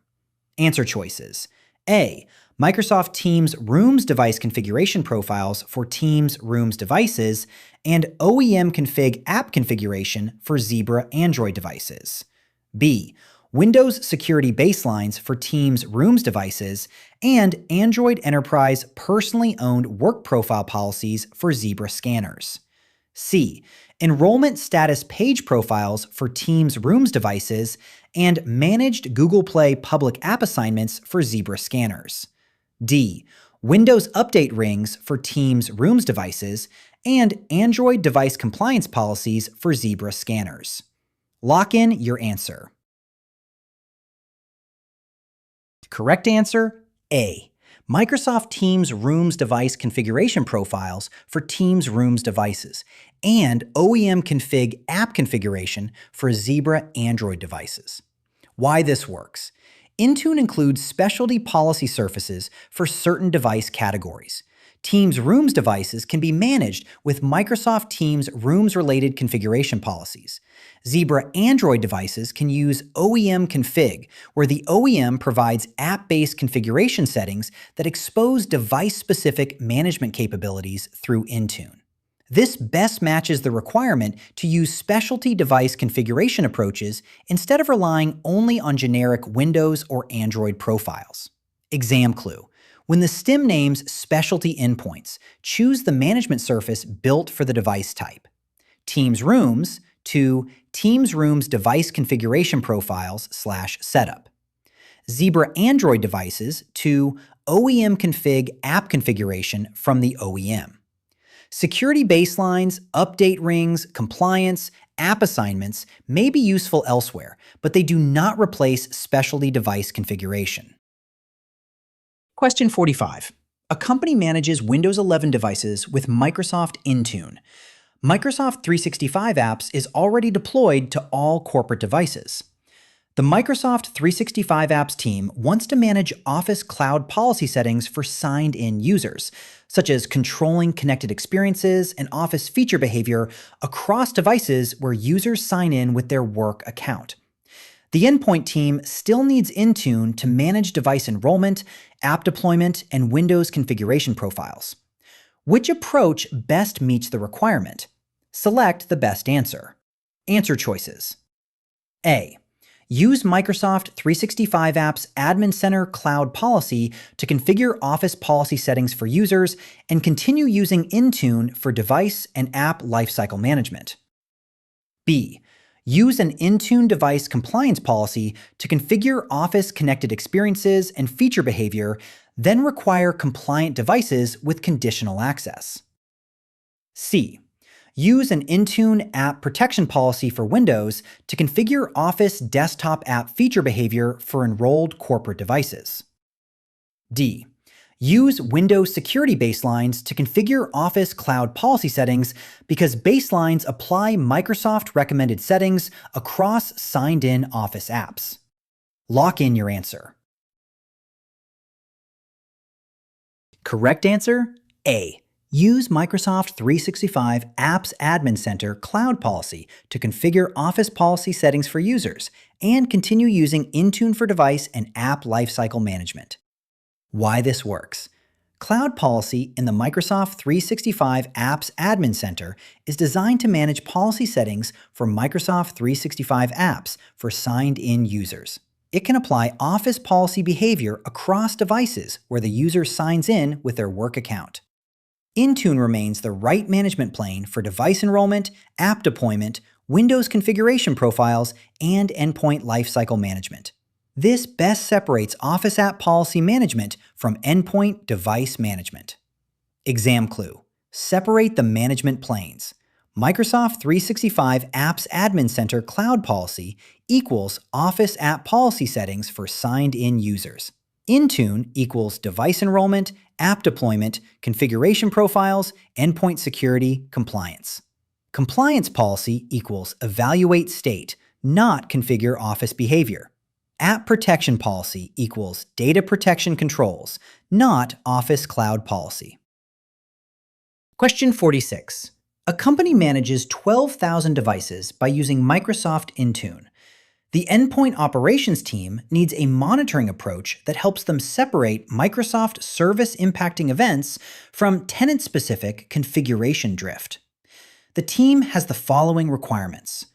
Answer choices. A. Microsoft Teams Rooms device configuration profiles for Teams Rooms devices and OEM config app configuration for Zebra Android devices. B. Windows security baselines for Teams Rooms devices and Android Enterprise personally owned work profile policies for Zebra scanners. C. Enrollment status page profiles for Teams Rooms devices and managed Google Play public app assignments for Zebra scanners. D. Windows update rings for Teams Rooms devices and Android device compliance policies for Zebra scanners. Lock in your answer. Correct answer, A. Microsoft Teams Rooms device configuration profiles for Teams Rooms devices and OEM config app configuration for Zebra Android devices. Why this works. Intune includes specialty policy surfaces for certain device categories. Teams Rooms devices can be managed with Microsoft Teams Rooms-related configuration policies. Zebra Android devices can use OEM config, where the OEM provides app-based configuration settings that expose device-specific management capabilities through Intune. This best matches the requirement to use specialty device configuration approaches instead of relying only on generic Windows or Android profiles. Exam clue. When the STIM names specialty endpoints, choose the management surface built for the device type. Teams Rooms to Teams Rooms device configuration profiles/setup. Zebra Android devices to OEM config app configuration from the OEM. Security baselines, update rings, compliance, app assignments may be useful elsewhere, but they do not replace specialty device configuration. Question 45. A company manages Windows 11 devices with Microsoft Intune. Microsoft 365 apps is already deployed to all corporate devices. The Microsoft 365 apps team wants to manage Office Cloud policy settings for signed-in users, such as controlling connected experiences and Office feature behavior across devices where users sign in with their work account. The endpoint team still needs Intune to manage device enrollment, app deployment, and Windows configuration profiles. Which approach best meets the requirement? Select the best answer. Answer choices. A. Use Microsoft 365 Apps Admin Center Cloud Policy to configure Office policy settings for users and continue using Intune for device and app lifecycle management. B. Use an Intune device compliance policy to configure Office connected experiences and feature behavior, then require compliant devices with conditional access. C. Use an Intune app protection policy for Windows to configure Office desktop app feature behavior for enrolled corporate devices. D. Use Windows security baselines to configure Office cloud policy settings because baselines apply Microsoft recommended settings across signed-in Office apps. Lock in your answer. Correct answer: A. Use Microsoft 365 Apps Admin Center Cloud Policy to configure Office policy settings for users and continue using Intune for device and app lifecycle management. Why this works. Cloud Policy in the Microsoft 365 Apps Admin Center is designed to manage policy settings for Microsoft 365 apps for signed-in users. It can apply Office policy behavior across devices where the user signs in with their work account. Intune remains the right management plane for device enrollment, app deployment, Windows configuration profiles, and endpoint lifecycle management. This best separates Office app policy management from endpoint device management. Exam clue: separate the management planes. Microsoft 365 Apps Admin Center Cloud Policy equals Office app policy settings for signed-in users. Intune equals device enrollment, app deployment, configuration profiles, endpoint security, compliance. Compliance policy equals evaluate state, not configure Office behavior. App protection policy equals data protection controls, not Office cloud policy. Question 46. A company manages 12,000 devices by using Microsoft Intune. The endpoint operations team needs a monitoring approach that helps them separate Microsoft service-impacting events from tenant-specific configuration drift. The team has the following requirements: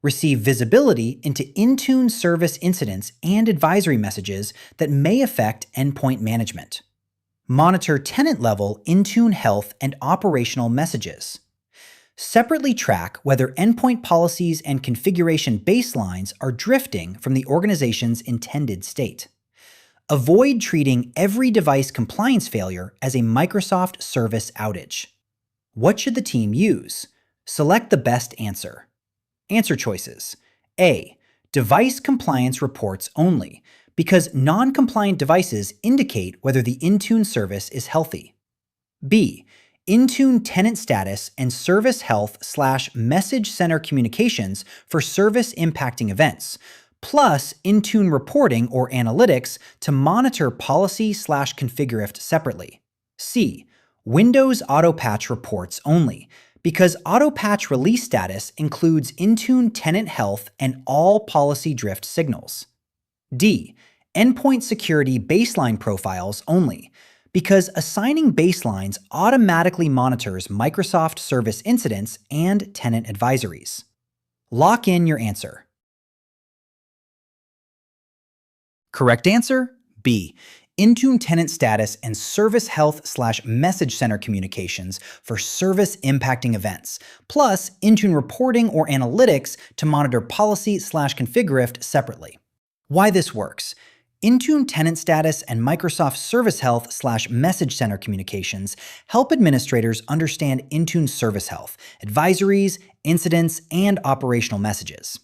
receive visibility into Intune service incidents and advisory messages that may affect endpoint management. Monitor tenant-level Intune health and operational messages. Separately track whether endpoint policies and configuration baselines are drifting from the organization's intended state. Avoid treating every device compliance failure as a Microsoft service outage. What should the team use? Select the best answer. Answer choices: A. Device compliance reports only, because non-compliant devices indicate whether the Intune service is healthy. B. Intune tenant status and service health/message center communications for service impacting events, plus Intune reporting or analytics to monitor policy/configurift separately. C. Windows Autopatch reports only, because Autopatch release status includes Intune tenant health and all policy drift signals. D. Endpoint security baseline profiles only, because assigning baselines automatically monitors Microsoft service incidents and tenant advisories. Lock in your answer. Correct answer: B. Intune tenant status and service health/message center communications for service impacting events, plus Intune reporting or analytics to monitor policy/configurift separately. Why this works. Intune tenant status and Microsoft Service Health/Message Center communications help administrators understand Intune service health, advisories, incidents, and operational messages.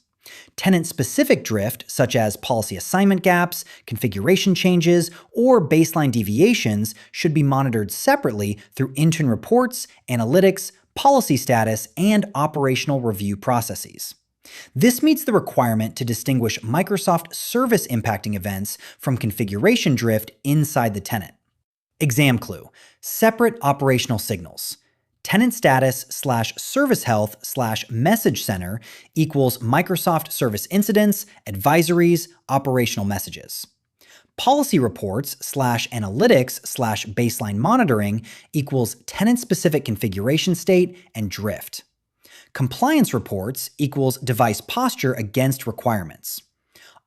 Tenant-specific drift, such as policy assignment gaps, configuration changes, or baseline deviations, should be monitored separately through Intune reports, analytics, policy status, and operational review processes. This meets the requirement to distinguish Microsoft service impacting events from configuration drift inside the tenant. Exam clue: separate operational signals. Tenant status/service health/message center equals Microsoft service incidents, advisories, operational messages. Policy reports/analytics/baseline monitoring equals tenant-specific configuration state and drift. Compliance reports equals device posture against requirements.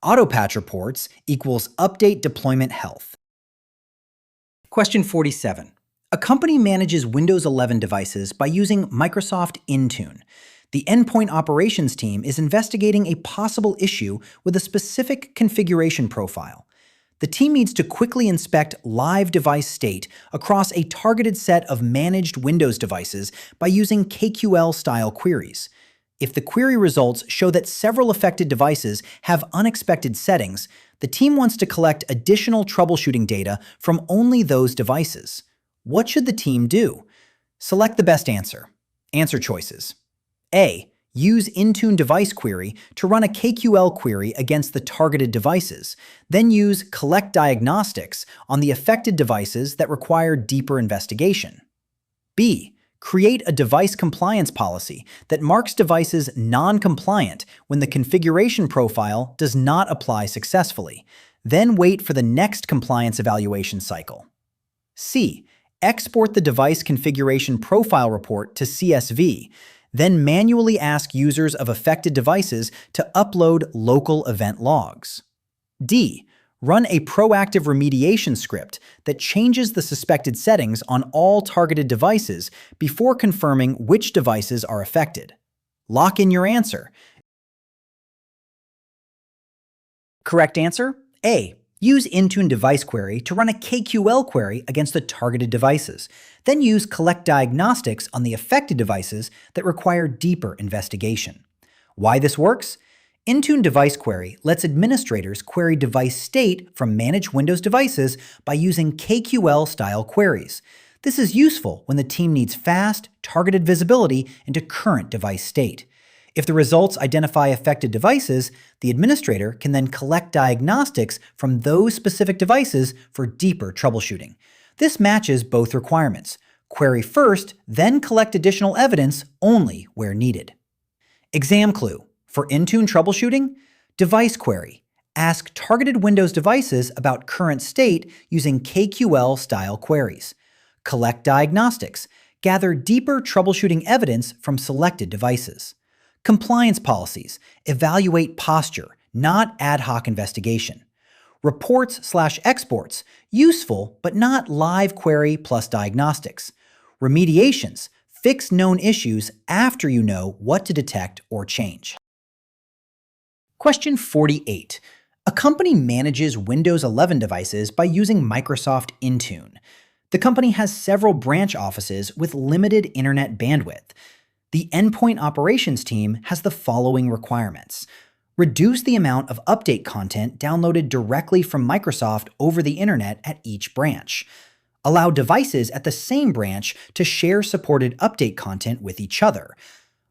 Auto-patch reports equals update deployment health. Question 47. A company manages Windows 11 devices by using Microsoft Intune. The endpoint operations team is investigating a possible issue with a specific configuration profile. The team needs to quickly inspect live device state across a targeted set of managed Windows devices by using KQL-style queries. If the query results show that several affected devices have unexpected settings, the team wants to collect additional troubleshooting data from only those devices. What should the team do? Select the best answer. Answer choices. A. Use Intune device query to run a KQL query against the targeted devices, then use collect diagnostics on the affected devices that require deeper investigation. B. Create a device compliance policy that marks devices non-compliant when the configuration profile does not apply successfully, then wait for the next compliance evaluation cycle. C. Export the device configuration profile report to CSV, then manually ask users of affected devices to upload local event logs. D. Run a proactive remediation script that changes the suspected settings on all targeted devices before confirming which devices are affected. Lock in your answer. Correct answer: A. Use Intune device query to run a KQL query against the targeted devices, then use collect diagnostics on the affected devices that require deeper investigation. Why this works? Intune device query lets administrators query device state from managed Windows devices by using KQL-style queries. This is useful when the team needs fast, targeted visibility into current device state. If the results identify affected devices, the administrator can then collect diagnostics from those specific devices for deeper troubleshooting. This matches both requirements. Query first, then collect additional evidence only where needed. Exam clue. For Intune troubleshooting, device query. Ask targeted Windows devices about current state using KQL-style queries. Collect diagnostics. Gather deeper troubleshooting evidence from selected devices. Compliance policies. Evaluate posture, not ad hoc investigation. Reports/exports. Useful, but not live query plus diagnostics. Remediations. Fix known issues after you know what to detect or change. Question 48. A company manages Windows 11 devices by using Microsoft Intune. The company has several branch offices with limited internet bandwidth. The endpoint operations team has the following requirements. Reduce the amount of update content downloaded directly from Microsoft over the internet at each branch. Allow devices at the same branch to share supported update content with each other.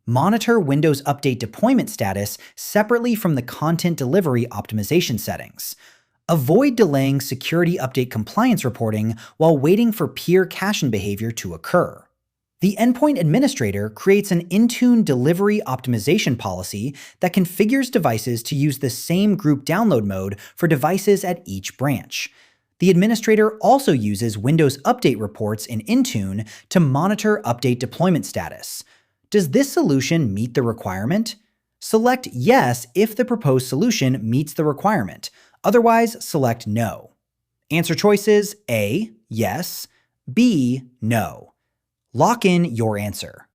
Monitor Windows Update deployment status separately from the content delivery optimization settings. Avoid delaying security update compliance reporting while waiting for peer caching behavior to occur. The Endpoint Administrator creates an Intune delivery optimization policy that configures devices to use the same group download mode for devices at each branch. The administrator also uses Windows Update reports in Intune to monitor update deployment status. Does this solution meet the requirement? Select Yes if the proposed solution meets the requirement. Otherwise, select No. Answer choices: A. Yes. B. No. Lock in your answer.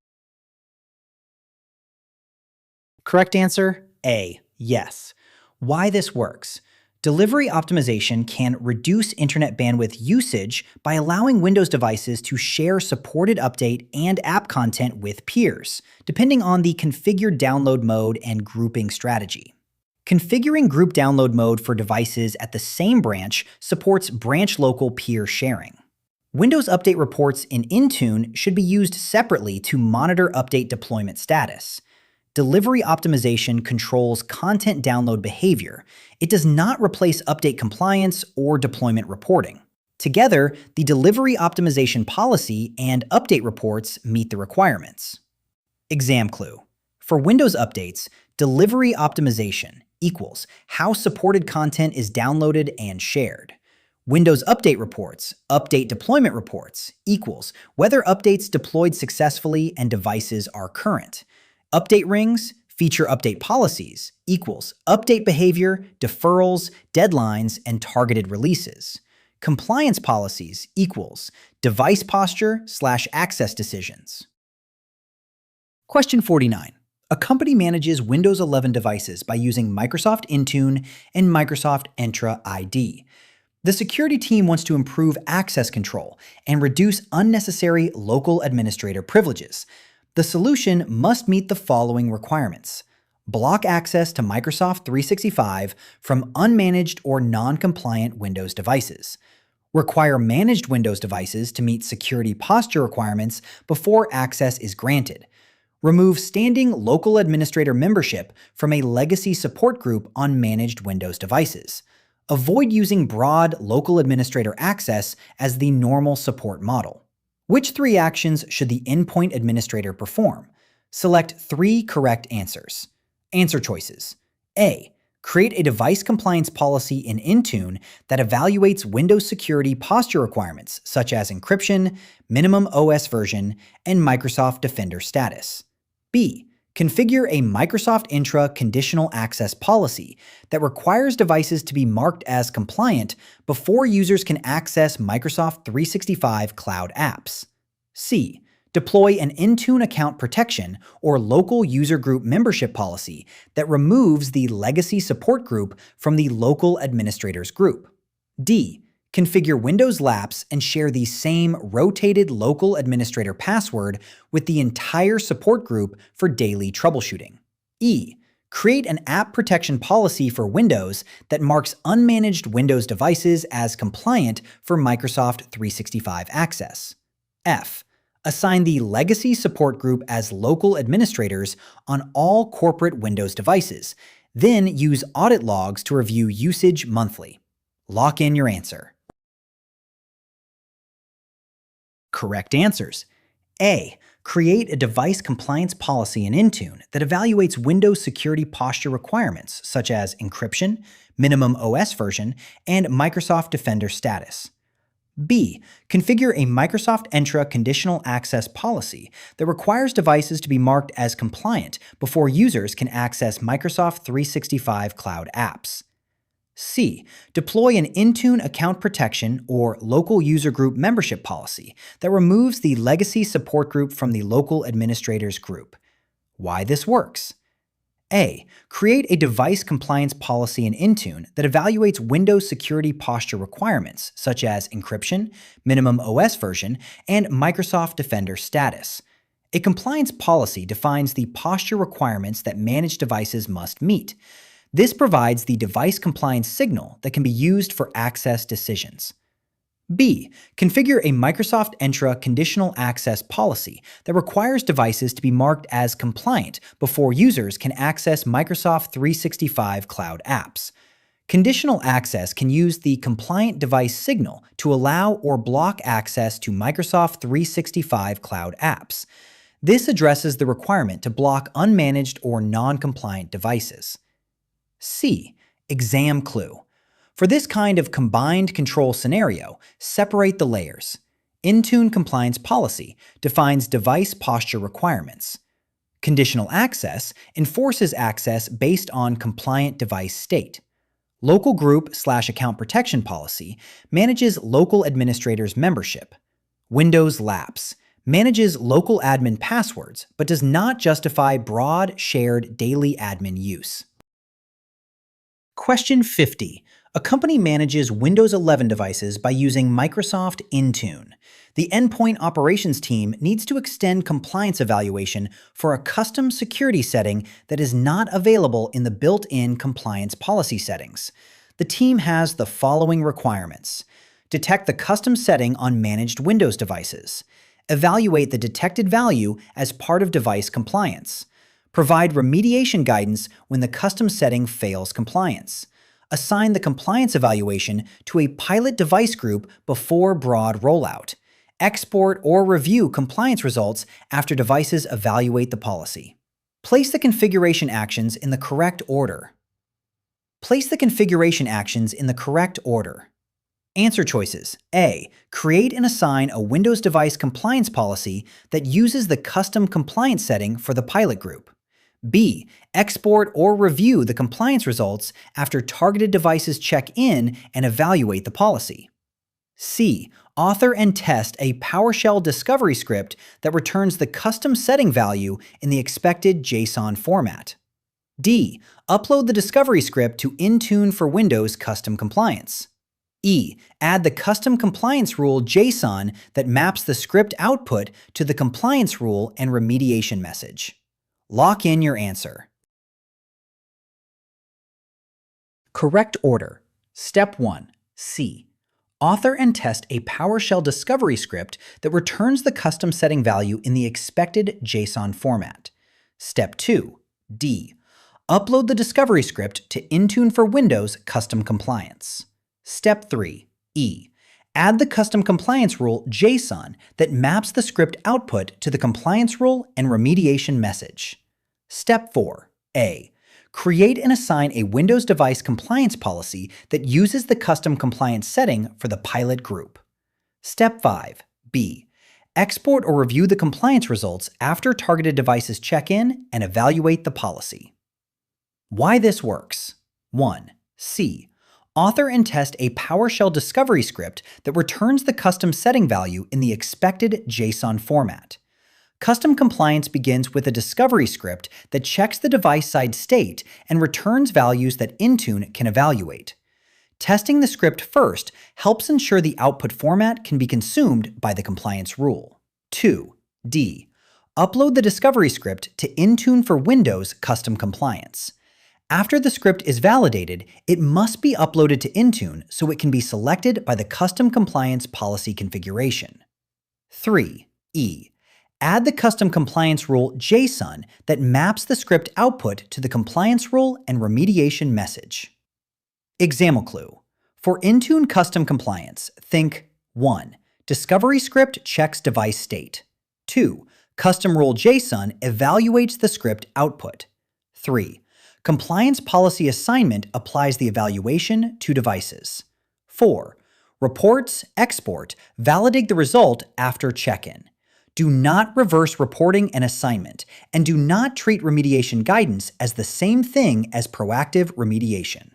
Correct answer: A. Yes. Why this works? Delivery optimization can reduce internet bandwidth usage by allowing Windows devices to share supported update and app content with peers, depending on the configured download mode and grouping strategy. Configuring group download mode for devices at the same branch supports branch local peer sharing. Windows Update reports in Intune should be used separately to monitor update deployment status. Delivery optimization controls content download behavior. It does not replace update compliance or deployment reporting. Together, the delivery optimization policy and update reports meet the requirements. Exam clue. For Windows updates, delivery optimization equals how supported content is downloaded and shared. Windows Update reports, update deployment reports equals whether updates deployed successfully and devices are current. Update rings, feature update policies equals update behavior, deferrals, deadlines, and targeted releases. Compliance policies equals device posture/access decisions. Question 49. A company manages Windows 11 devices by using Microsoft Intune and Microsoft Entra ID. The security team wants to improve access control and reduce unnecessary local administrator privileges. The solution must meet the following requirements: block access to Microsoft 365 from unmanaged or non-compliant Windows devices, require managed Windows devices to meet security posture requirements before access is granted, remove standing local administrator membership from a legacy support group on managed Windows devices, avoid using broad local administrator access as the normal support model. Which 3 actions should the endpoint administrator perform? Select 3 correct answers. Answer choices. A. Create a device compliance policy in Intune that evaluates Windows security posture requirements such as encryption, minimum OS version, and Microsoft Defender status. B. Configure a Microsoft Entra conditional access policy that requires devices to be marked as compliant before users can access Microsoft 365 cloud apps. C. Deploy an Intune account protection or local user group membership policy that removes the legacy support group from the local administrators group. D. Configure Windows Lapse and share the same rotated local administrator password with the entire support group for daily troubleshooting. E. Create an app protection policy for Windows that marks unmanaged Windows devices as compliant for Microsoft 365 access. F. Assign the legacy support group as local administrators on all corporate Windows devices, then use audit logs to review usage monthly. Lock in your answer. Correct answers. A. Create a device compliance policy in Intune that evaluates Windows security posture requirements such as encryption, minimum OS version, and Microsoft Defender status. B. Configure a Microsoft Entra conditional access policy that requires devices to be marked as compliant before users can access Microsoft 365 cloud apps. C. Deploy an Intune account protection or local user group membership policy that removes the legacy support group from the local administrators group. Why this works? A. Create a device compliance policy in Intune that evaluates Windows security posture requirements such as encryption, minimum OS version, and Microsoft Defender status. A compliance policy defines the posture requirements that managed devices must meet. This provides the device compliance signal that can be used for access decisions. B. Configure a Microsoft Entra conditional access policy that requires devices to be marked as compliant before users can access Microsoft 365 cloud apps. Conditional access can use the compliant device signal to allow or block access to Microsoft 365 cloud apps. This addresses the requirement to block unmanaged or non-compliant devices. C. Exam clue. For this kind of combined control scenario, separate the layers. Intune compliance policy defines device posture requirements. Conditional access enforces access based on compliant device state. Local group/account protection policy manages local administrators' membership. Windows Lapse manages local admin passwords but does not justify broad shared daily admin use. Question 50. A company manages Windows 11 devices by using Microsoft Intune. The endpoint operations team needs to extend compliance evaluation for a custom security setting that is not available in the built-in compliance policy settings. The team has the following requirements: detect the custom setting on managed Windows devices, evaluate the detected value as part of device compliance, provide remediation guidance when the custom setting fails compliance, assign the compliance evaluation to a pilot device group before broad rollout, export or review compliance results after devices evaluate the policy. Place the configuration actions in the correct order. Place the configuration actions in the correct order. Answer choices. A. Create and assign a Windows device compliance policy that uses the custom compliance setting for the pilot group. B. Export or review the compliance results after targeted devices check in and evaluate the policy. C. Author and test a PowerShell discovery script that returns the custom setting value in the expected JSON format. D. Upload the discovery script to Intune for Windows Custom Compliance. E. Add the custom compliance rule JSON that maps the script output to the compliance rule and remediation message. Lock in your answer. Correct order. Step 1. C. Author and test a PowerShell discovery script that returns the custom setting value in the expected JSON format. Step 2. D. Upload the discovery script to Intune for Windows Custom Compliance. Step 3. E. Add the custom compliance rule JSON that maps the script output to the compliance rule and remediation message. Step 4. A. Create and assign a Windows device compliance policy that uses the custom compliance setting for the pilot group. Step 5. B. Export or review the compliance results after targeted devices check in and evaluate the policy. Why this works. 1. C. Author and test a PowerShell discovery script that returns the custom setting value in the expected JSON format. Custom compliance begins with a discovery script that checks the device-side state and returns values that Intune can evaluate. Testing the script first helps ensure the output format can be consumed by the compliance rule. 2. D. Upload the discovery script to Intune for Windows Custom Compliance. After the script is validated, it must be uploaded to Intune so it can be selected by the custom compliance policy configuration. 3. E. Add the custom compliance rule JSON that maps the script output to the compliance rule and remediation message. Example clue. For Intune custom compliance, think 1. Discovery script checks device state. 2. Custom rule JSON evaluates the script output. 3. Compliance policy assignment applies the evaluation to devices. 4. Reports, export, validate the result after check-in. Do not reverse reporting and assignment, and do not treat remediation guidance as the same thing as proactive remediation.